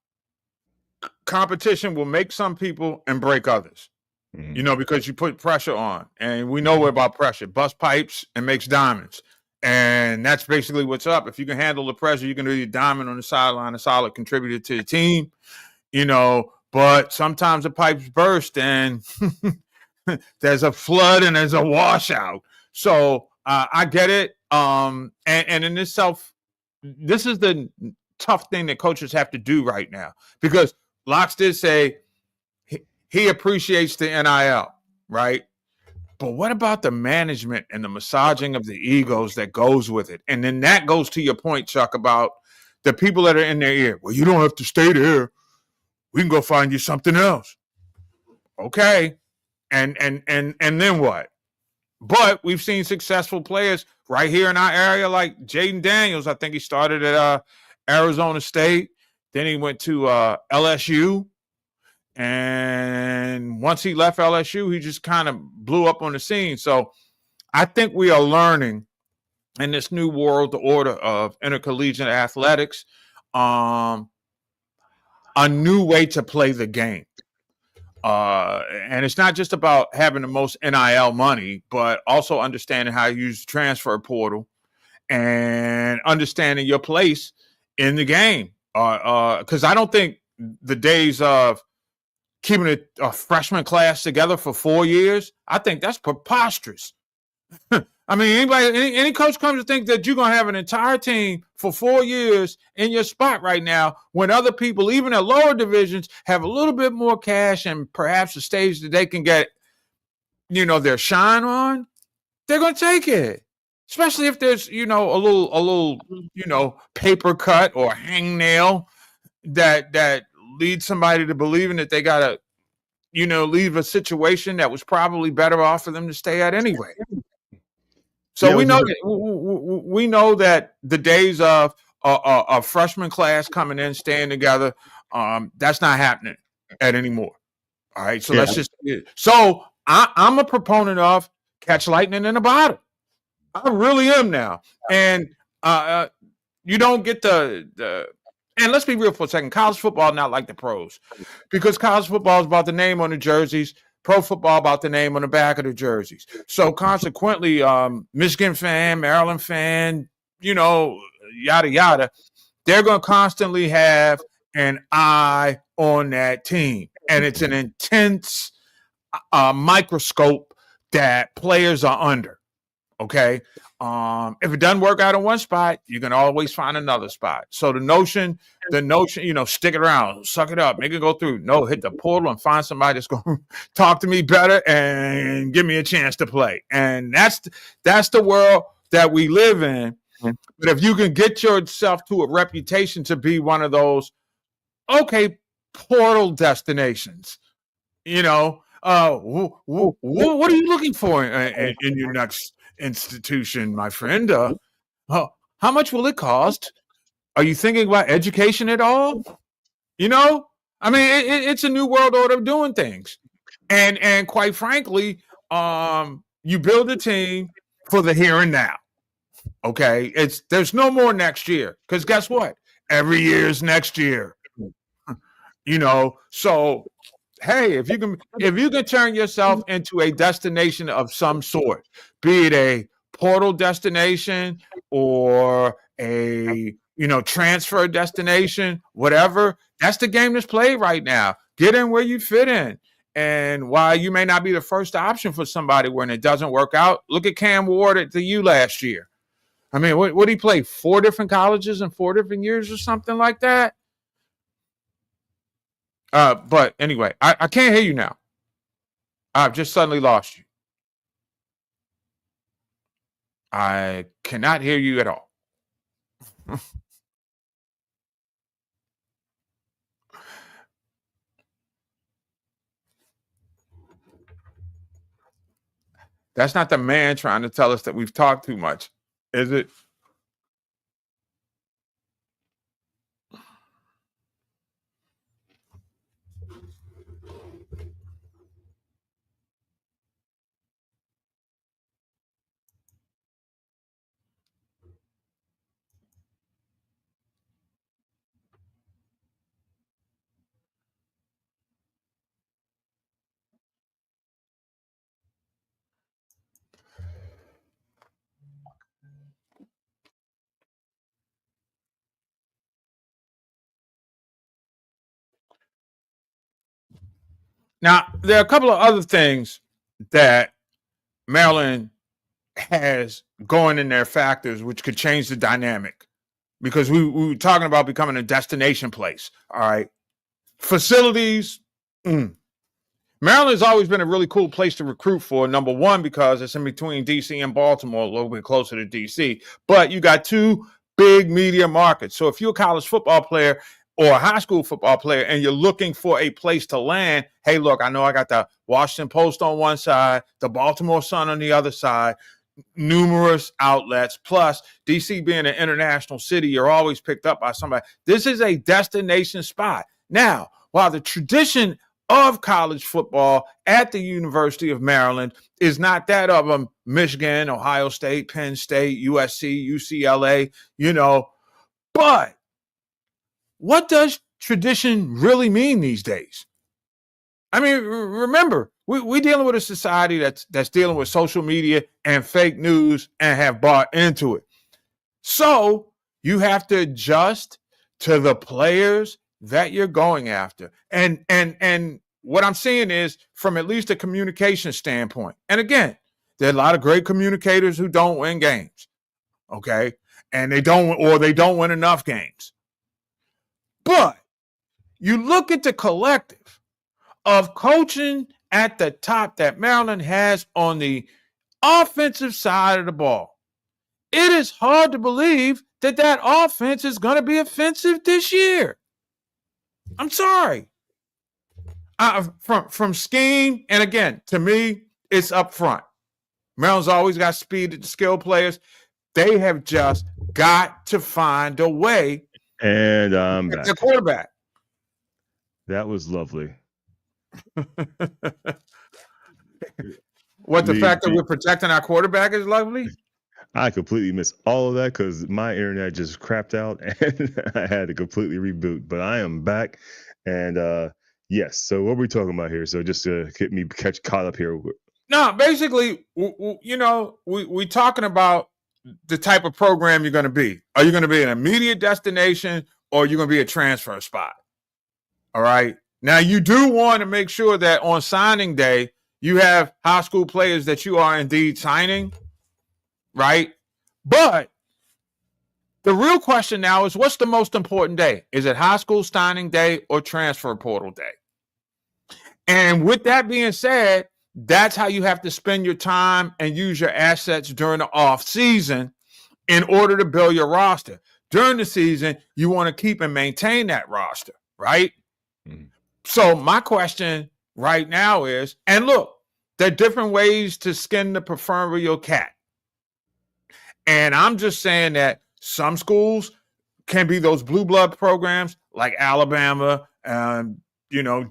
[SPEAKER 2] competition will make some people and break others. Mm-hmm. Because you put pressure on, and we know about pressure. Bust pipes and makes diamonds, and that's basically what's up. If you can handle the pressure, you can do your diamond on the sideline, a solid contributor to the team. But sometimes the pipes burst, and there's a flood and there's a washout. So I get it. And in itself, this is the tough thing that coaches have to do right now, because Locks did say he appreciates the NIL, right? But what about the management and the massaging of the egos that goes with it? And then that goes to your point, Chuck, about the people that are in their ear. Well, you don't have to stay there. We can go find you something else. Okay. And then what? But we've seen successful players right here in our area, like Jaden Daniels. I think he started at Arizona State. Then he went to LSU. And once he left LSU, he just kind of blew up on the scene. So I think we are learning in this new world order of intercollegiate athletics, a new way to play the game. And it's not just about having the most NIL money, but also understanding how to use the transfer portal and understanding your place in the game. Because I don't think the days of keeping a freshman class together for 4 years, I think that's preposterous. I mean, any coach comes to think that you're going to have an entire team for 4 years in your spot right now when other people, even at lower divisions, have a little bit more cash and perhaps a stage that they can get, their shine on, they're going to take it. Especially if there's, a little, paper cut or hangnail that leads somebody to believing that they got to, leave a situation that was probably better off for them to stay at anyway. So
[SPEAKER 1] Yeah,
[SPEAKER 2] we
[SPEAKER 1] which
[SPEAKER 2] know
[SPEAKER 1] is
[SPEAKER 2] that we know that the days of a freshman class coming in, staying together, that's not happening anymore. All right, so
[SPEAKER 1] yeah,
[SPEAKER 2] let's just. So I'm a proponent of catch lightning in a bottle. I really am now, and you don't get the. And let's be real for a second. College football not like the pros, because college football is about the name on the jerseys. Pro football about the name on the back of the jerseys. So consequently, Michigan fan, Maryland fan, yada yada, they're going to constantly have an eye on that team, and it's an intense microscope that players are under. Okay. If it doesn't work out in one spot, you can always find another spot. So the notion, stick it around, suck it up, make it go through. No, hit the portal and find somebody that's going to talk to me better and give me a chance to play. And that's the world that we live in. But if you can get yourself to a reputation to be one of those, portal destinations, what are you looking for in your next institution, my friend? How much will it cost? Are you thinking about education at all? I mean, it's a new world order of doing things, and quite frankly, you build a team for the here and now. Okay, there's no more next year, because guess what? Every year is next year. So hey, if you can turn yourself into a destination of some sort, be it a portal destination or a transfer destination, whatever, that's the game that's played right now. Get in where you fit in. And while you may not be the first option for somebody when it doesn't work out, look at Cam Ward at the U last year. I mean, what did he play? 4 different colleges in 4 different years or something like that? But anyway, I can't hear you now. I've just suddenly lost you. I cannot hear you at all. That's not the man trying to tell us that we've talked too much, is it? Now, there are a couple of other things that Maryland has going in their factors, which could change the dynamic, because we were talking about becoming a destination place. All right. Facilities. Maryland has always been a really cool place to recruit for. Number one, because it's in between DC and Baltimore, a little bit closer to DC. But you got 2 big media markets. So if you're a college football player or a high school football player and you're looking for a place to land, hey, look, I know I got the Washington Post on one side, the Baltimore Sun on the other side, numerous outlets. Plus, DC being an international city, you're always picked up by somebody. This is a destination spot. Now, while the tradition of college football at the University of Maryland is not that of Michigan, Ohio State, Penn State, USC, UCLA, but what does tradition really mean these days? I mean, remember, we're dealing with a society that's dealing with social media and fake news and have bought into it. So you have to adjust to the players that you're going after. And what I'm seeing is from at least a communication standpoint. And again, there are a lot of great communicators who don't win games. Okay. And they don't win enough games. But you look at the collective of coaching at the top that Maryland has on the offensive side of the ball. It is hard to believe that offense is going to be offensive this year. I'm sorry. From scheme, and again, to me, it's up front. Maryland's always got speed skill players. They have just got to find a way.
[SPEAKER 1] And I'm back.
[SPEAKER 2] The quarterback.
[SPEAKER 1] That was lovely.
[SPEAKER 2] What, the fact that we're protecting our quarterback is lovely?
[SPEAKER 1] I completely missed all of that because my internet just crapped out and I had to completely reboot. But I am back, and yes. So what are we talking about here? So just to get me caught up here.
[SPEAKER 2] No, basically, we talking about the type of program you're going to be. Are you going to be an immediate destination, or are you going to be a transfer spot? All right. Now, you do want to make sure that on signing day, you have high school players that you are indeed signing, right? But the real question now is, what's the most important day? Is it high school signing day or transfer portal day? And with that being said, that's how you have to spend your time and use your assets during the off season in order to build your roster. During the season, you want to keep and maintain that roster, right? Mm-hmm. So my question right now is, and look, there are different ways to skin the proverbial cat. And I'm just saying that some schools can be those blue blood programs like Alabama,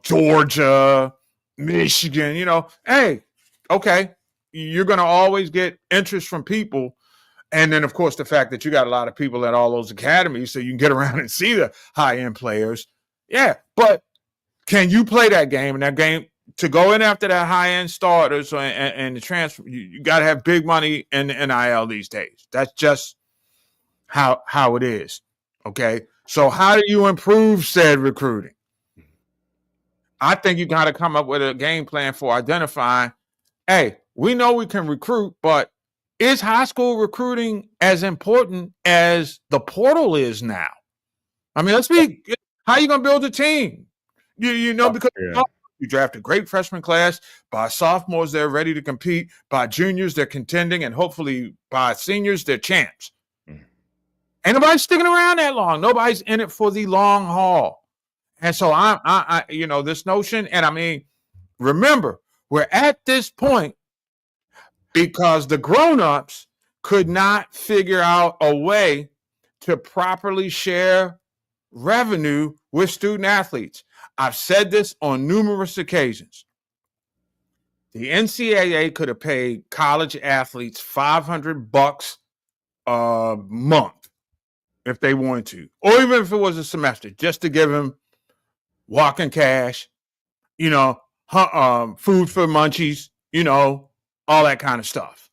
[SPEAKER 2] Georgia, Michigan, hey, okay, you're going to always get interest from people. And then, of course, the fact that you got a lot of people at all those academies, so you can get around and see the high-end players. Yeah, but can you play that game? And that game, to go in after that high-end starters and the transfer, you got to have big money in the NIL these days. That's just how it is, okay? So how do you improve said recruiting? I think you got to come up with a game plan for identifying, hey, we know we can recruit, but is high school recruiting as important as the portal is now? I mean, how are you going to build a team? Because you draft a great freshman class. By sophomores, they're ready to compete. By juniors, they're contending. And hopefully by seniors, they're champs. Ain't nobody sticking around that long. Nobody's in it for the long haul. And so I this notion, and I mean, remember, we're at this point because the grown-ups could not figure out a way to properly share revenue with student athletes. I've said this on numerous occasions. The NCAA could have paid college athletes $500 a month if they wanted to, or even if it was a semester, just to give them walking cash, food for munchies, all that kind of stuff.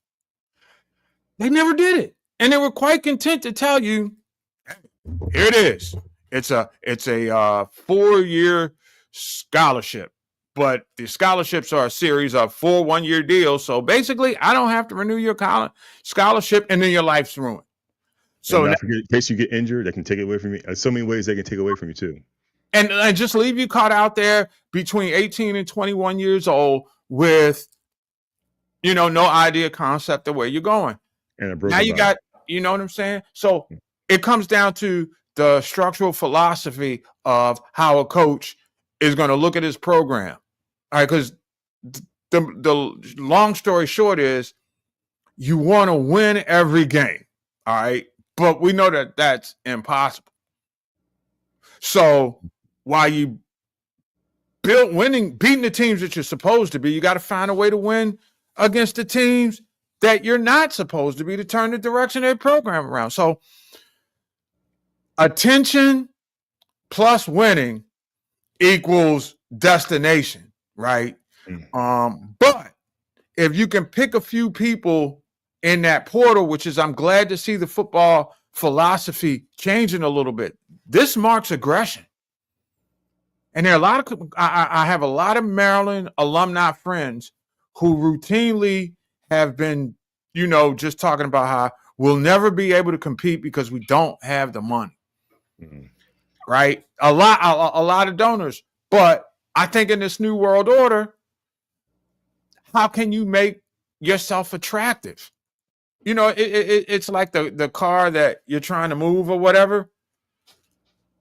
[SPEAKER 2] They never did it. And they were quite content to tell you, here it is. It's a 4-year scholarship, but the scholarships are a series of 4 one-year deals. So basically, I don't have to renew your scholarship, and then your life's ruined. So
[SPEAKER 1] in case you get injured, they can take it away from you. There's so many ways they can take it away from you too.
[SPEAKER 2] And just leave you caught out there between 18 and 21 years old with, no idea, concept of where you're going.
[SPEAKER 1] And
[SPEAKER 2] now you got, you know what I'm saying? So it comes down to the structural philosophy of how a coach is going to look at his program. All right, because the long story short is you want to win every game. All right, but we know that that's impossible. So while you beating the teams that you're supposed to be, you got to find a way to win against the teams that you're not supposed to be to turn the direction of their program around. So attention plus winning equals destination, right? But if you can pick a few people in that portal, which is, I'm glad to see the football philosophy changing a little bit. This marks aggression. And there are a lot of, I have a lot of Maryland alumni friends who routinely have been, just talking about how we'll never be able to compete because we don't have the money. Mm-hmm. Right? A lot of donors. But I think in this new world order, how can you make yourself attractive? It's like the car that you're trying to move or whatever.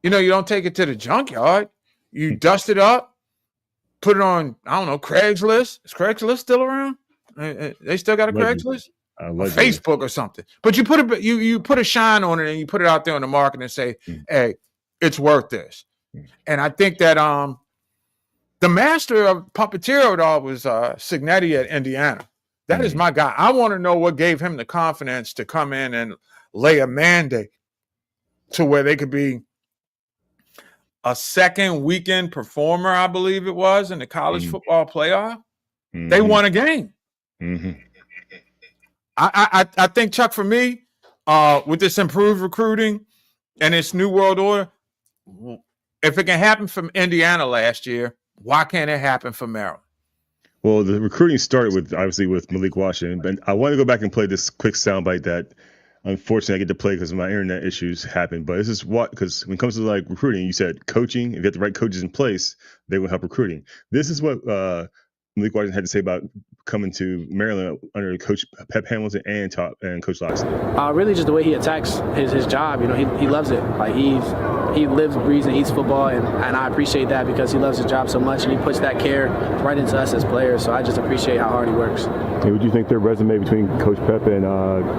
[SPEAKER 2] You don't take it to the junkyard. You dust it up, put it on, I don't know, Craigslist. Is Craigslist still around? They still got a Craigslist?
[SPEAKER 1] Allegedly.
[SPEAKER 2] Facebook or something. But you put a shine on it and you put it out there on the market and say, hey, it's worth this. And I think that the master of puppeteer it all was Cignetti at Indiana. That is my guy. I want to know what gave him the confidence to come in and lay a mandate to where they could be a second weekend performer, I believe it was, in the college football playoff. They won a game. I think, Chuck, for me, with this improved recruiting and this new world order, if it can happen from Indiana last year, why can't it happen for Maryland?
[SPEAKER 1] Well, the recruiting started with Malik Washington, but I want to go back and play this quick soundbite that unfortunately I get to play because my internet issues happened. But this is because when it comes to like recruiting, you said coaching, if you have the right coaches in place, they will help recruiting. This is what Malik Washington had to say about coming to Maryland under Coach Pep Hamilton and Coach Loxley.
[SPEAKER 4] Really just the way he attacks his job. You know, he loves it. Like he lives, breathes, and eats football, and I appreciate that because he loves his job so much, and he puts that care right into us as players. So I just appreciate how hard he works.
[SPEAKER 6] Hey, would you think their resume between Coach Pep and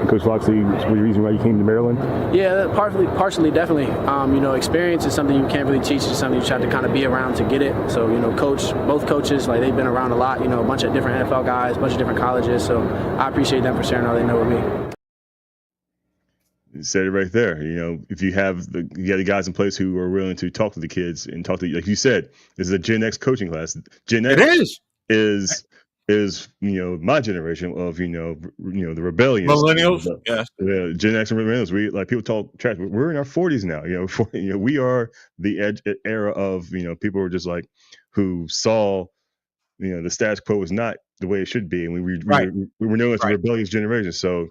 [SPEAKER 6] Coach Loxley was the reason why you came to Maryland?
[SPEAKER 4] Yeah, partially, definitely. You know, experience is something you can't really teach. It's something you just have to kind of be around to get it. So, you know, both coaches, like they've been around a lot. You know, a bunch of different NFL guys, a bunch of different colleges. So I appreciate them for sharing all they know with me.
[SPEAKER 1] You said it right there. You know, if you have the guys in place who are willing to talk to the kids and talk to, like you said, this is a Gen X coaching class. Gen X is my generation of the rebellions.
[SPEAKER 2] Millennials, yes.
[SPEAKER 1] Gen X and millennials. We like people talk trash. We're in our 40s now. We are the era of people who are just like who saw the status quo was not the way it should be, and we were known as a rebellious generation. So.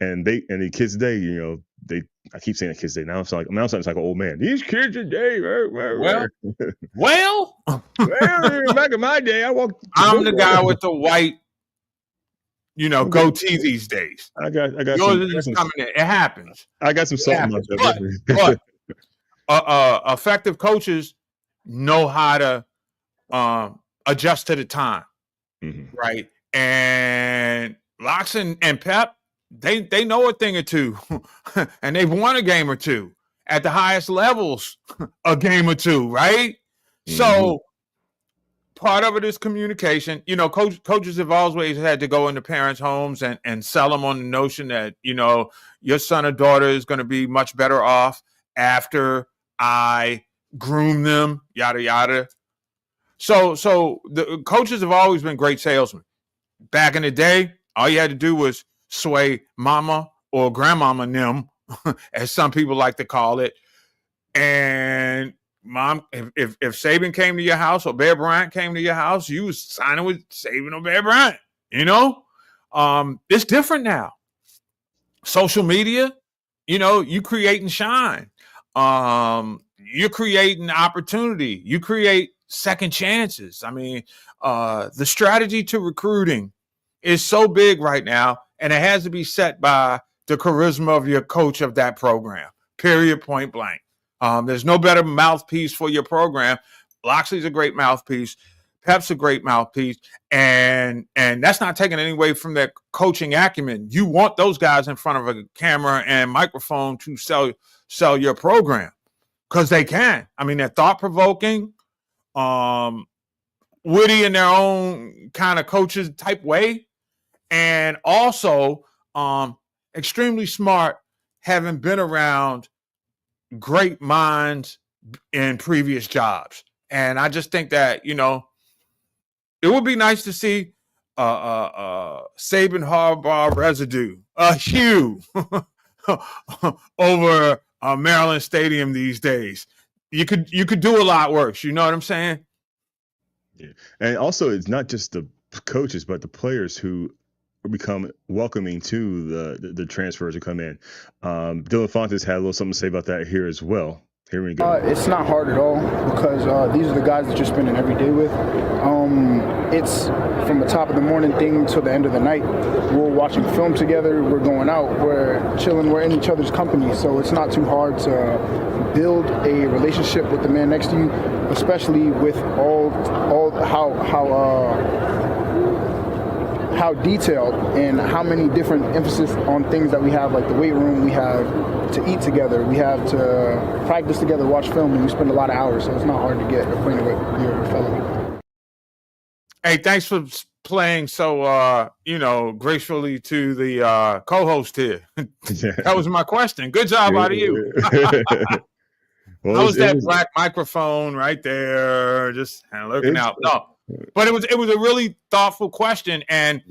[SPEAKER 1] And the kids today, I keep saying the kids today. Now I'm sounding like an old man. These kids today,
[SPEAKER 2] well,
[SPEAKER 1] back in my day,
[SPEAKER 2] I'm the guy with the white, goatee these days.
[SPEAKER 1] I got
[SPEAKER 2] yours is coming in. It happens.
[SPEAKER 1] I got some salt in my stuff.
[SPEAKER 2] But effective coaches know how to adjust to the time, right? And Loxley and Pep. They know a thing or two, and they've won a game or two at the highest levels, a game or two, right? So part of it is communication. Coaches have always had to go into parents' homes and sell them on the notion that, your son or daughter is going to be much better off after I groom them, yada, yada. So the coaches have always been great salesmen. Back in the day, all you had to do was sway mama or grandmama nim, as some people like to call it. And mom, if Saban came to your house or Bear Bryant came to your house, you was signing with Saban or Bear Bryant. It's different now. Social media, you create and shine. You're creating opportunity. You create second chances. I mean, the strategy to recruiting is so big right now. And it has to be set by the charisma of your coach of that program, period, point blank. There's no better mouthpiece for your program. Loxley's a great mouthpiece. Pep's a great mouthpiece. And that's not taking any away from their coaching acumen. You want those guys in front of a camera and microphone to sell your program because they can. I mean, they're thought-provoking, witty in their own kind of coaches type way. And also extremely smart, having been around great minds in previous jobs. And I just think that, it would be nice to see Saban Harbaugh residue, a hue over Maryland Stadium these days. You could do a lot worse. You know what I'm saying?
[SPEAKER 1] Yeah. And also, it's not just the coaches, but the players who become welcoming to the transfers who come in. Dillan Fontas had a little something to say about that here as well. Here we go.
[SPEAKER 5] It's not hard at all because these are the guys that you're spending every day with. It's from the top of the morning thing to the end of the night. We're watching film together. We're going out. We're chilling. We're in each other's company. So it's not too hard to build a relationship with the man next to you, especially with all how how detailed and how many different emphasis on things that we have, like the weight room, we have to eat together, we have to practice together, watch film, and we spend a lot of hours, so it's not hard to get acquainted with your fellow.
[SPEAKER 2] Hey, thanks for playing so gracefully to the co-host here. That was my question. Good job out of you.
[SPEAKER 1] Well,
[SPEAKER 2] How was that black microphone right there, just kind of looking out? No, but it was a really thoughtful question, and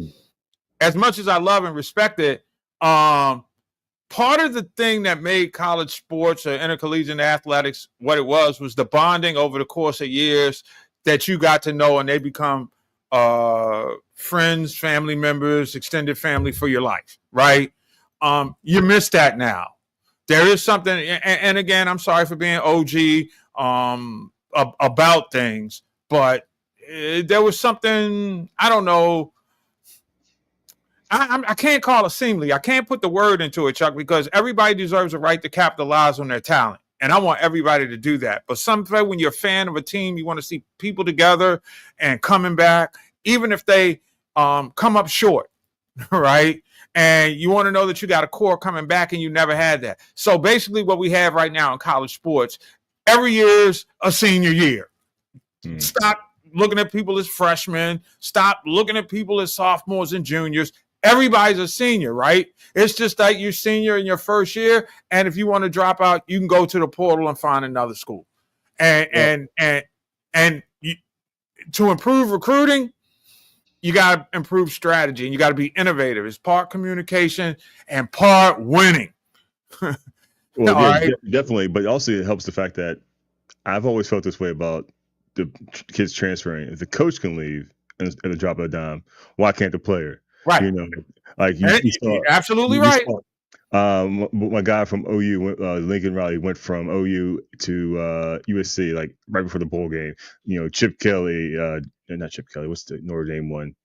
[SPEAKER 2] as much as I love and respect it, part of the thing that made college sports or intercollegiate athletics what it was the bonding over the course of years that you got to know, and they become friends, family members, extended family for your life, right? You miss that now. There is something, and again, I'm sorry for being OG about things, but there was something, I don't know, I can't call it seemly. I can't put the word into it, Chuck, because everybody deserves a right to capitalize on their talent. And I want everybody to do that. But sometimes when you're a fan of a team, you want to see people together and coming back, even if they come up short, right? And you want to know that you got a core coming back, and you never had that. So basically what we have right now in college sports, every year's a senior year. Stop looking at people as freshmen. Stop looking at people as sophomores and juniors. Everybody's a senior, right? It's just like you're senior in your first year, and if you want to drop out, you can go to the portal and find another school. And to improve recruiting, you got to improve strategy, and you got to be innovative. It's part communication and part winning.
[SPEAKER 1] Well, yeah,
[SPEAKER 2] right?
[SPEAKER 1] definitely. But also it helps the fact that I've always felt this way about the kids transferring. If the coach can leave at the drop of a dime, why can't the player?
[SPEAKER 2] Right.
[SPEAKER 1] You know, like you saw,
[SPEAKER 2] you're absolutely right.
[SPEAKER 1] My guy from OU, Lincoln Riley, went from OU to USC like right before the bowl game. You know, Chip Kelly, not Chip Kelly. What's the Notre Dame one?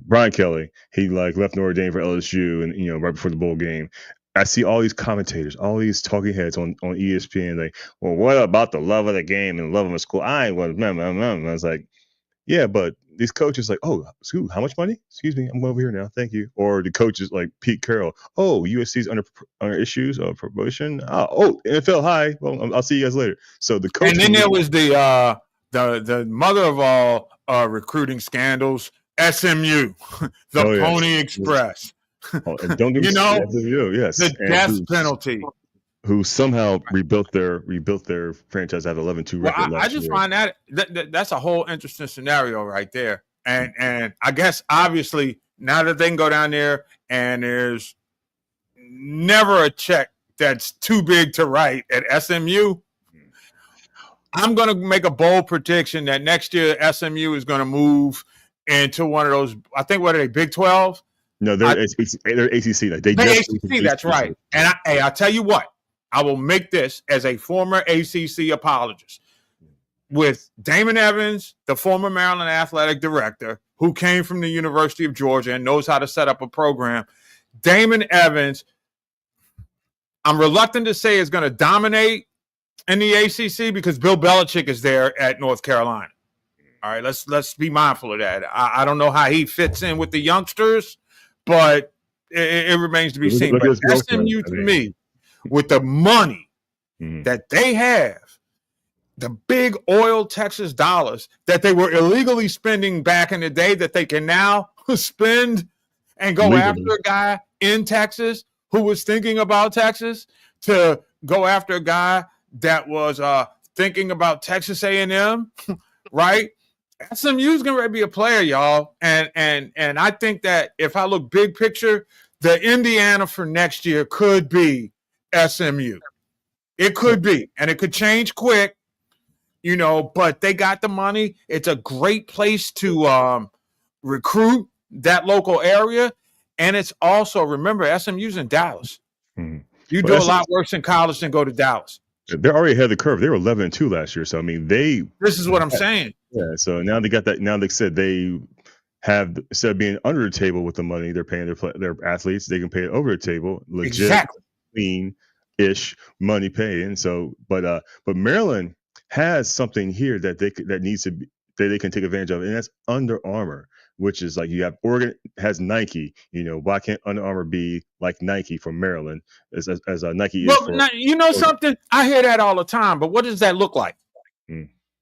[SPEAKER 1] Brian Kelly. He like left Notre Dame for LSU, and right before the bowl game. I see all these commentators, all these talking heads on ESPN, like, well, what about the love of the game and love of the school? I ain't what. I was like, yeah, but these coaches like, oh, Scoot, how much money? Excuse me, I'm over here now, thank you. Or the coaches like Pete Carroll, oh, USC's under issues of promotion. Oh, NFL, hi. Well, I'll see you guys later. So the coach,
[SPEAKER 2] and then there was the mother of all recruiting scandals, SMU, the Pony Express.
[SPEAKER 1] Oh, and don't get SMU, yes,
[SPEAKER 2] the death penalty.
[SPEAKER 1] Who somehow rebuilt their franchise at 11-2 record.
[SPEAKER 2] I just find that's a whole interesting scenario right there. And I guess obviously now that they can go down there and there's never a check that's too big to write at SMU, I'm going to make a bold prediction that next year SMU is going to move into one of those, I think, what are they, Big 12?
[SPEAKER 1] No, they're ACC. Like
[SPEAKER 2] they're ACC, that's right. And I'll tell you what, I will make this as a former ACC apologist. With Damon Evans, the former Maryland athletic director, who came from the University of Georgia and knows how to set up a program, Damon Evans, I'm reluctant to say is going to dominate in the ACC because Bill Belichick is there at North Carolina. All right, let's be mindful of that. I don't know how he fits in with the youngsters, but it remains to be seen. But SMU to me, with the money that they have, the big oil Texas dollars that they were illegally spending back in the day that they can now spend and go after a guy in Texas who was thinking about Texas, to go after a guy that was thinking about Texas A&M, right? SMU's going to be a player, y'all. And I think that if I look big picture, the Indiana for next year could be SMU. It could be, and it could change quick, but they got the money. It's a great place to recruit that local area. And it's also, remember, SMU's in Dallas. You do a lot worse in college than go to Dallas.
[SPEAKER 1] They're already ahead of the curve. They were 11-2 last year. So, I mean, this
[SPEAKER 2] is what I'm saying.
[SPEAKER 1] Yeah. So now they got that. Now they said they have, instead of being under the table with the money they're paying their athletes, they can pay it over the table. Legit, clean-ish money paying. So, but Maryland has something here that they can take advantage of, and that's Under Armour. which is like you have Oregon has Nike. Why can't Under Armour be like Nike for Maryland as Nike is
[SPEAKER 2] Well,
[SPEAKER 1] for?
[SPEAKER 2] now, you know something? I hear that all the time, but what does that look like?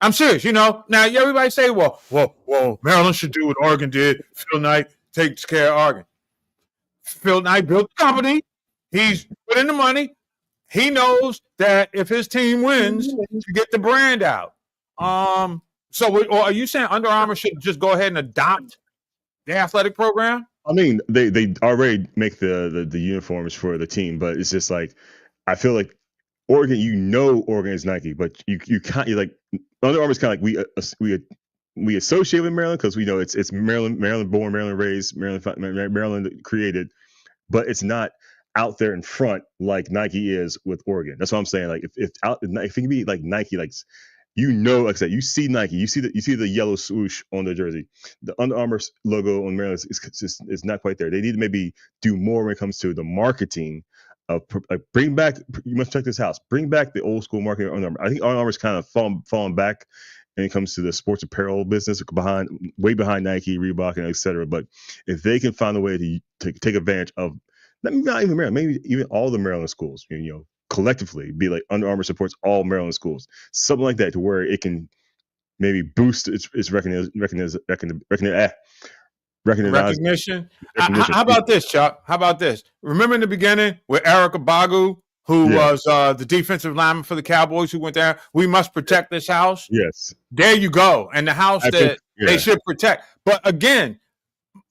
[SPEAKER 2] I'm serious. Now everybody say, well, Maryland should do what Oregon did. Phil Knight takes care of Oregon. Phil Knight built the company. He's put in the money. He knows that if his team wins, to get the brand out. So, or are you saying Under Armour should just go ahead and adopt the athletic program?
[SPEAKER 1] I mean, they already make the uniforms for the team, but it's just like I feel like Oregon. Oregon is Nike, but you can't. You're like Under Armour is kind of like we associate with Maryland because we know it's Maryland born, Maryland raised, Maryland created, but it's not out there in front like Nike is with Oregon. That's what I'm saying. Like if it can be like Nike, like like I said, you see Nike, you see the yellow swoosh on the jersey. The Under Armour logo on Maryland is not quite there. They need to maybe do more when it comes to the marketing of bring back. You must check this house. Bring back the old school marketing of Under Armour. I think Under Armour's kind of fallen back when it comes to the sports apparel business, way behind Nike, Reebok, and etc. But if they can find a way to take advantage of, not even Maryland, maybe even all the Maryland schools, collectively be like Under Armour supports all Maryland schools, something like that, to where it can maybe boost its recognition.
[SPEAKER 2] How about this, Chuck? How about this? Remember in the beginning with Erica Bagu, who was the defensive lineman for the Cowboys, who went there? We must protect this house.
[SPEAKER 1] Yes.
[SPEAKER 2] There you go. And the house they should protect. But again,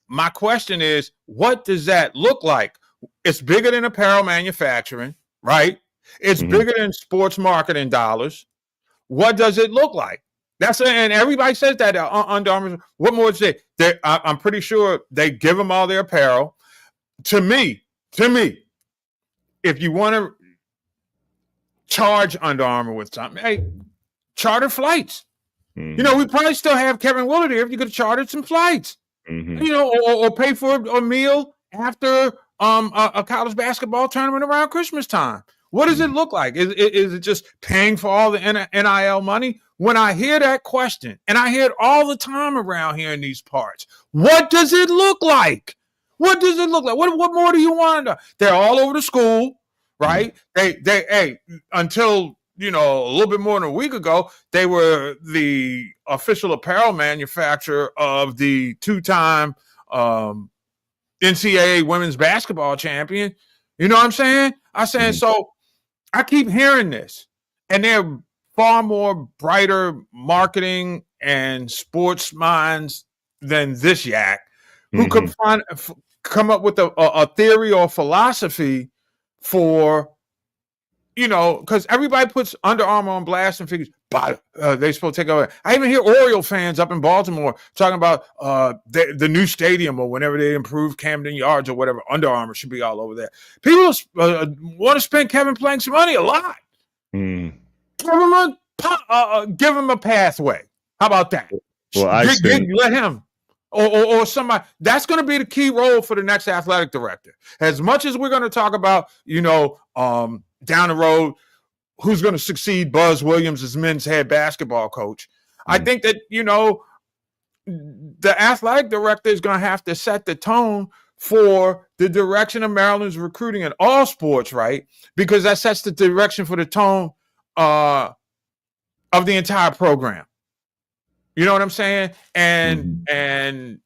[SPEAKER 2] my question is, what does that look like? It's bigger than apparel manufacturing, right? It's bigger than sports marketing dollars. What does it look like? And everybody says that Under Armour. What more is it? I'm pretty sure they give them all their apparel. To me, if you want to charge Under Armour with something, hey, charter flights. We probably still have Kevin Willard here if you could charter some flights. Or pay for a meal after a college basketball tournament around Christmas time. What does it look like? Is it just paying for all the NIL money? When I hear that question, and I hear it all the time around here in these parts, what does it look like? What does it look like? What more do you want? They're all over the school, right? They until a little bit more than a week ago, they were the official apparel manufacturer of the two-time NCAA women's basketball champion. You know what I'm saying? So I keep hearing this, and they're far more brighter marketing and sports minds than this yak, who could come up with a theory or philosophy for, because everybody puts Under Armour on blast and figures, they're supposed to take over. I even hear Oriole fans up in Baltimore talking about the new stadium, or whenever they improve Camden Yards or whatever, Under Armour should be all over there. People want to spend Kevin Plank's money a lot. Give him a pathway. How about that?
[SPEAKER 1] Well,
[SPEAKER 2] let him or somebody. That's going to be the key role for the next athletic director. As much as we're going to talk about, down the road, who's going to succeed Buzz Williams as men's head basketball coach, I think that the athletic director is going to have to set the tone for the direction of Maryland's recruiting in all sports, right? Because that sets the direction for the tone of the entire program. You know what I'm saying? And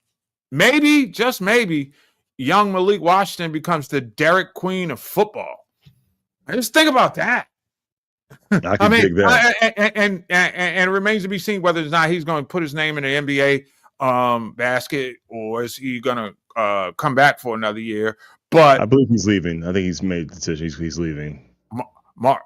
[SPEAKER 2] maybe, just maybe, young Malik Washington becomes the Derek Queen of football. Just think about that.
[SPEAKER 1] I can dig that.
[SPEAKER 2] And it remains to be seen whether or not he's going to put his name in the NBA basket, or is he going to come back for another year. But
[SPEAKER 1] I believe he's leaving. I think he's made the decision. He's leaving.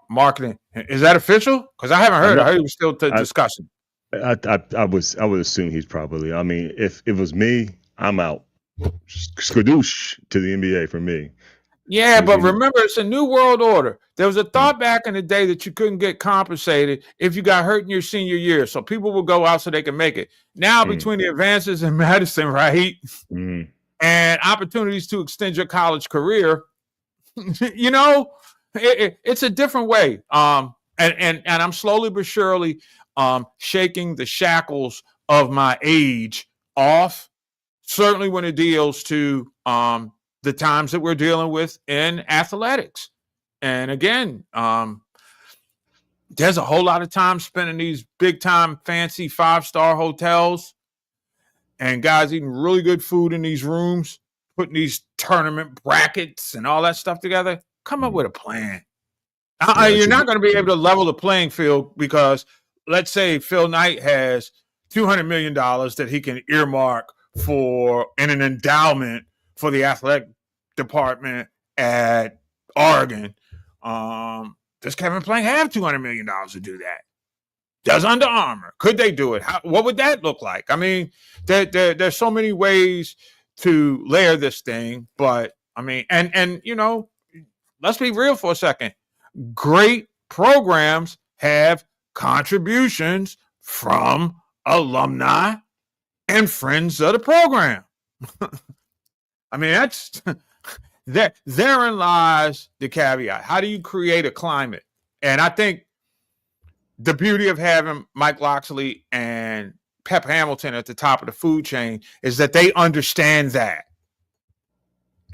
[SPEAKER 2] Marketing, is that official? Because I haven't heard. I heard he was still discussing.
[SPEAKER 1] I would assume he's probably. I mean, if it was me, I'm out. Skadoosh to the NBA for me.
[SPEAKER 2] Yeah, but remember, it's a new world order. There was a thought back in the day that you couldn't get compensated if you got hurt in your senior year, so people would go out so they can make it. Now, between the advances in medicine, right, and opportunities to extend your college career, it's a different way. And I'm slowly but surely shaking the shackles of my age off, certainly when it deals to the times that we're dealing with in athletics. And again, there's a whole lot of time spent in these big time fancy 5-star hotels and guys eating really good food in these rooms, putting these tournament brackets and all that stuff together. Come up with a plan. You're not going to be able to level the playing field because let's say Phil Knight has $200 million that he can earmark for in an endowment for the athletic department at Oregon. Does Kevin Plank have $200 million to do that? Does Under Armour? Could they do it? What would that look like? I mean, there's so many ways to layer this thing, but I mean, and you know, let's be real for a second. Great programs have contributions from alumni and friends of the program. I mean, that's therein lies the caveat. How do you create a climate? And I think the beauty of having Mike Locksley and Pep Hamilton at the top of the food chain is that they understand that.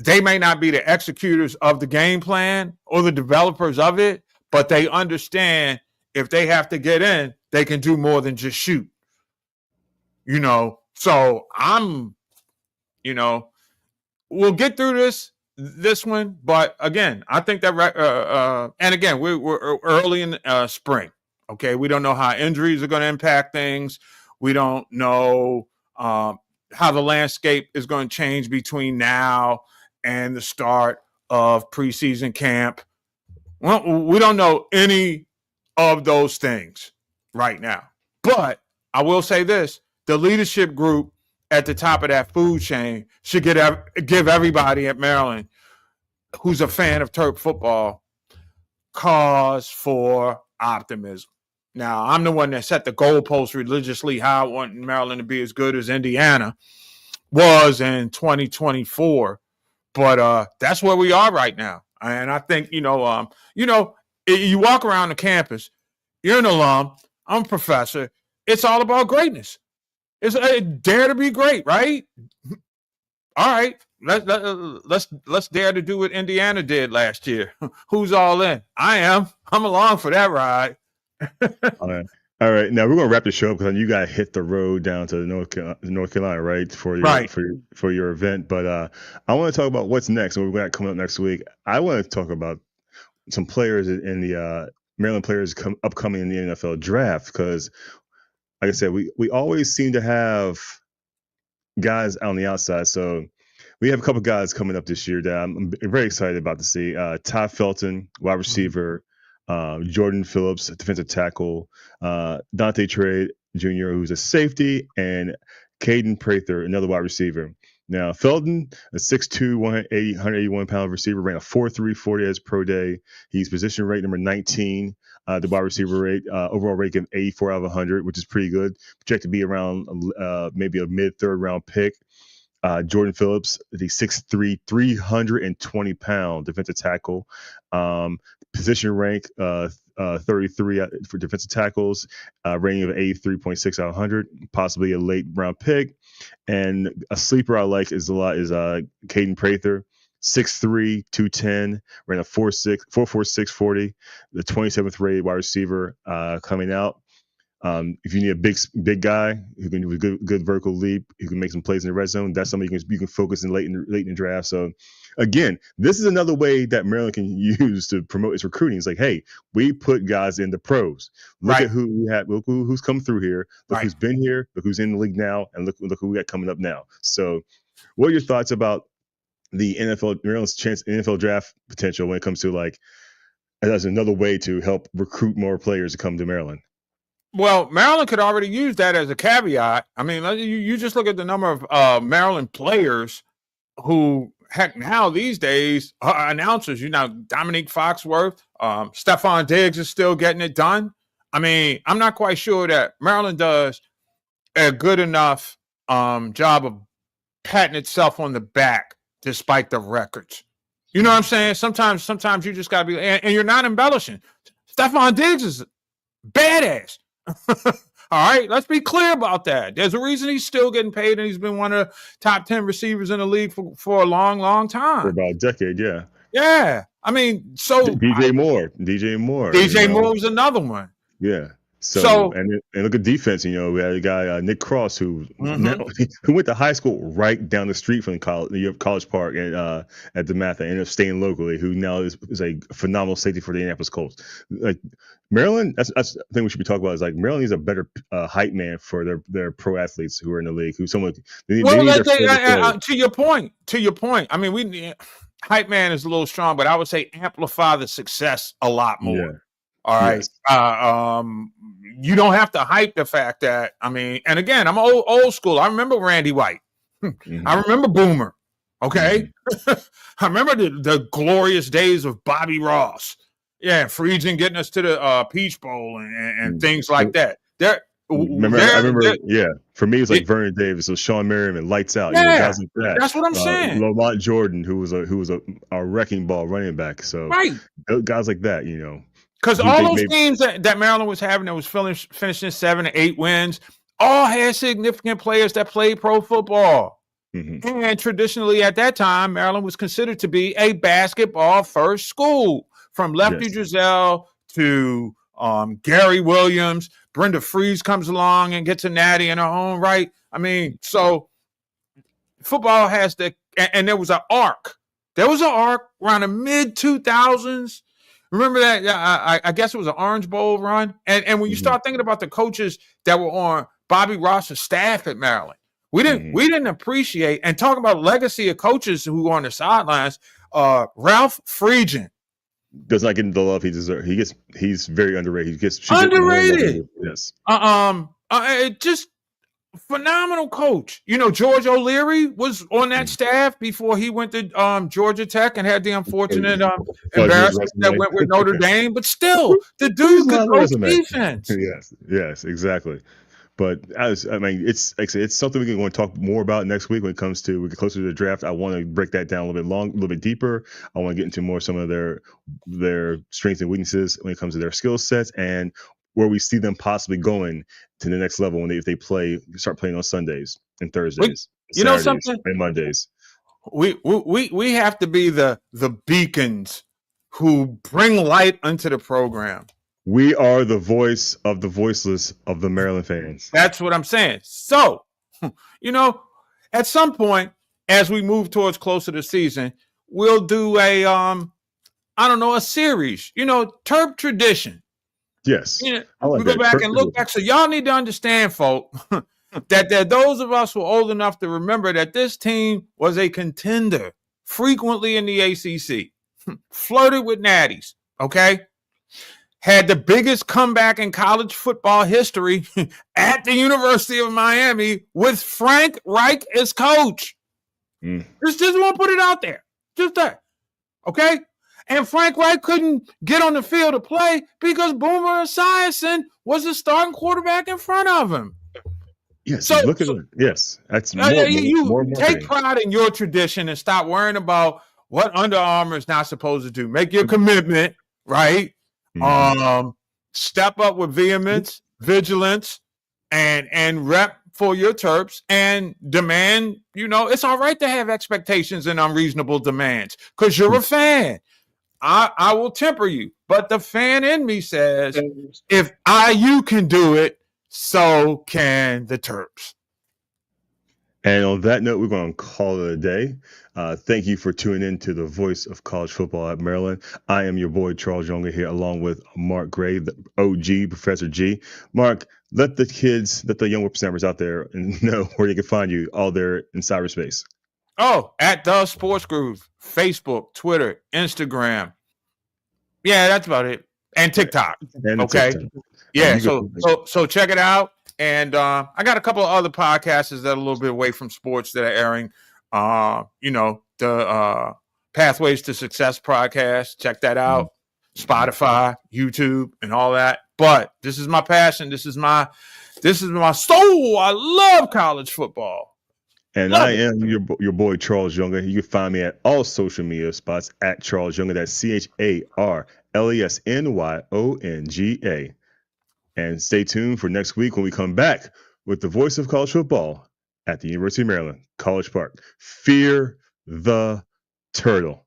[SPEAKER 2] They may not be the executors of the game plan or the developers of it, but they understand if they have to get in, they can do more than just shoot. You know, so we'll get through this one, but again, I think that and again, we're early in spring. Okay, we don't know how injuries are going to impact things. We don't know how the landscape is going to change between now and the start of preseason camp. Well, we don't know any of those things right now. But I will say this, the leadership group at the top of that food chain should give everybody at Maryland who's a fan of Terp football cause for optimism. Now, I'm the one that set the goalpost religiously how I want Maryland to be as good as Indiana was in 2024. But that's where we are right now. And I think, you walk around the campus, you're an alum, I'm a professor. It's all about greatness. It's dare to be great, right? All right, let's dare to do what Indiana did last year. Who's all in? I am. I'm along for that ride.
[SPEAKER 1] All right. Now we're gonna wrap the show up because you got to hit the road down to North Carolina, right? For your event. But I want to talk about what's next. What we got coming up next week. I want to talk about some players in the Maryland players upcoming in the NFL draft because, like I said, we always seem to have guys on the outside. So we have a couple guys coming up this year that I'm very excited about to see. Todd Felton, wide receiver. Jordan Phillips, defensive tackle, Dante Trey Jr., who's a safety, and Caden Prather, another wide receiver. Now, Felton, a 6'2", 181-pound receiver, ran a 4.3 40 as pro day. He's position rate number 19, the wide receiver rate, overall rate of 84 out of 100, which is pretty good. Projected to be around maybe a mid-third round pick. Jordan Phillips, the 6'3", 320-pound defensive tackle. Position rank 33 for defensive tackles, rating of 83.6 out of 100, possibly a late round pick. And a sleeper I like is Caden Prather, 6'3", 210, ran a 4.46 40, the 27th rated wide receiver coming out. If you need a big guy who can do a good vertical leap, who can make some plays in the red zone, that's something you can focus in late in the draft. So again, this is another way that Maryland can use to promote its recruiting. It's like, hey, we put guys in the pros. Look at who we have. Look who's come through here. Look who's been here. Look who's in the league now, and look who we got coming up now. So, what are your thoughts about the Maryland's chance NFL draft potential when it comes to like as another way to help recruit more players to come to Maryland?
[SPEAKER 2] Well, Maryland could already use that as a caveat. I mean, you just look at the number of Maryland players who, heck, now these days, announcers, Dominique Foxworth, Stephon Diggs is still getting it done. I mean, I'm not quite sure that Maryland does a good enough job of patting itself on the back despite the records. You know what I'm saying? Sometimes you just got to be, and you're not embellishing. Stephon Diggs is badass. All right, let's be clear about that. There's a reason he's still getting paid, and he's been one of the top 10 receivers in the league for a long, long time.
[SPEAKER 1] For about a decade, yeah.
[SPEAKER 2] Yeah. I mean, so
[SPEAKER 1] DJ Moore.
[SPEAKER 2] DJ Moore was another one.
[SPEAKER 1] Yeah. So and look at defense. We had a guy Nick Cross who went to high school right down the street from College Park and at DeMatha, ended up staying locally. Who now is a phenomenal safety for the Indianapolis Colts. Like Maryland, that's the thing we should be talking about. Is like Maryland needs a better hype man for their pro athletes who are in the league.
[SPEAKER 2] To your point. I mean, hype man is a little strong, but I would say amplify the success a lot more.
[SPEAKER 1] Yeah.
[SPEAKER 2] All right. Yes. You don't have to hype the fact that, I mean, and again, I'm old school. I remember Randy White. I remember Boomer. Okay. I remember the glorious days of Bobby Ross. Yeah. Friedgen getting us to the Peach Bowl and things like that.
[SPEAKER 1] I remember. For me, it's like Vernon Davis, so Sean Merriman, lights out.
[SPEAKER 2] Yeah,
[SPEAKER 1] guys like that.
[SPEAKER 2] That's what I'm saying.
[SPEAKER 1] Lamont Jordan, who was a wrecking ball running back. So guys like that,
[SPEAKER 2] Because all those teams that Maryland was having that was finishing 7 to 8 wins, all had significant players that played pro football. And traditionally at that time, Maryland was considered to be a basketball first school. From Lefty Driesell to Gary Williams, Brenda Freeze comes along and gets a natty in her own right. I mean, so football has and there was an arc. There was an arc around the mid-2000s. Remember that? I guess it was an Orange Bowl run. And when you start thinking about the coaches that were on Bobby Ross's staff at Maryland, we didn't appreciate, and talking about legacy of coaches who were on the sidelines, Ralph Friedgen
[SPEAKER 1] does not get the love he deserves. He's very underrated. He gets
[SPEAKER 2] underrated.
[SPEAKER 1] Yes.
[SPEAKER 2] Just phenomenal coach. George O'Leary was on that staff before he went to Georgia Tech and had the unfortunate embarrassment that went with Notre Dame. But still, the dude could coach defense.
[SPEAKER 1] Yes, exactly. But it's something we're going to talk more about next week when it comes to we get closer to the draft. I want to break that down a little bit deeper. I want to get into more some of their strengths and weaknesses when it comes to their skill sets and where we see them possibly going to the next level if they start playing on Sundays and Thursdays, Saturdays, and Mondays.
[SPEAKER 2] We have to be the beacons who bring light into the program.
[SPEAKER 1] We are the voice of the voiceless of the Maryland fans.
[SPEAKER 2] That's what I'm saying. So, at some point, as we move towards closer to season, we'll do a series, Terp tradition.
[SPEAKER 1] Yes.
[SPEAKER 2] We go back and look back. So y'all need to understand, folks, that those of us who are old enough to remember that this team was a contender frequently in the ACC, flirted with natties, okay? Had the biggest comeback in college football history at the University of Miami with Frank Reich as coach. Just want to put it out there. Just that. Okay? And Frank Reich couldn't get on the field to play because Boomer Esiason was the starting quarterback in front of him.
[SPEAKER 1] Yes, so, look at it. Yes, that's more
[SPEAKER 2] take pride in your tradition and stop worrying about what Under Armour is not supposed to do. Make your commitment, right? Step up with vehemence, vigilance, and rep for your Terps and demand. It's all right to have expectations and unreasonable demands because you're a fan. I will temper you, but the fan in me says, if IU can do it, so can the Terps.
[SPEAKER 1] And on that note, we're going to call it a day. Thank you for tuning in to the voice of college football at Maryland. I am your boy, Charles Younger, here along with Mark Gray, the OG, Professor G. Mark, let the young whippersnappers out there know where they can find you all there in cyberspace.
[SPEAKER 2] Oh, at The Sports Groove, Facebook, Twitter, Instagram. Yeah, that's about it. And TikTok. Okay. TikTok. Yeah, so check it out. And I got a couple of other podcasts that are a little bit away from sports that are airing. The Pathways to Success podcast. Check that out. Spotify, YouTube, and all that. But this is my passion. This is my soul. I love college football.
[SPEAKER 1] And I am your boy, Charles Younger. You can find me at all social media spots at Charles Younger. That's CharlesNynga. And stay tuned for next week when we come back with the voice of college football at the University of Maryland, College Park. Fear the turtle.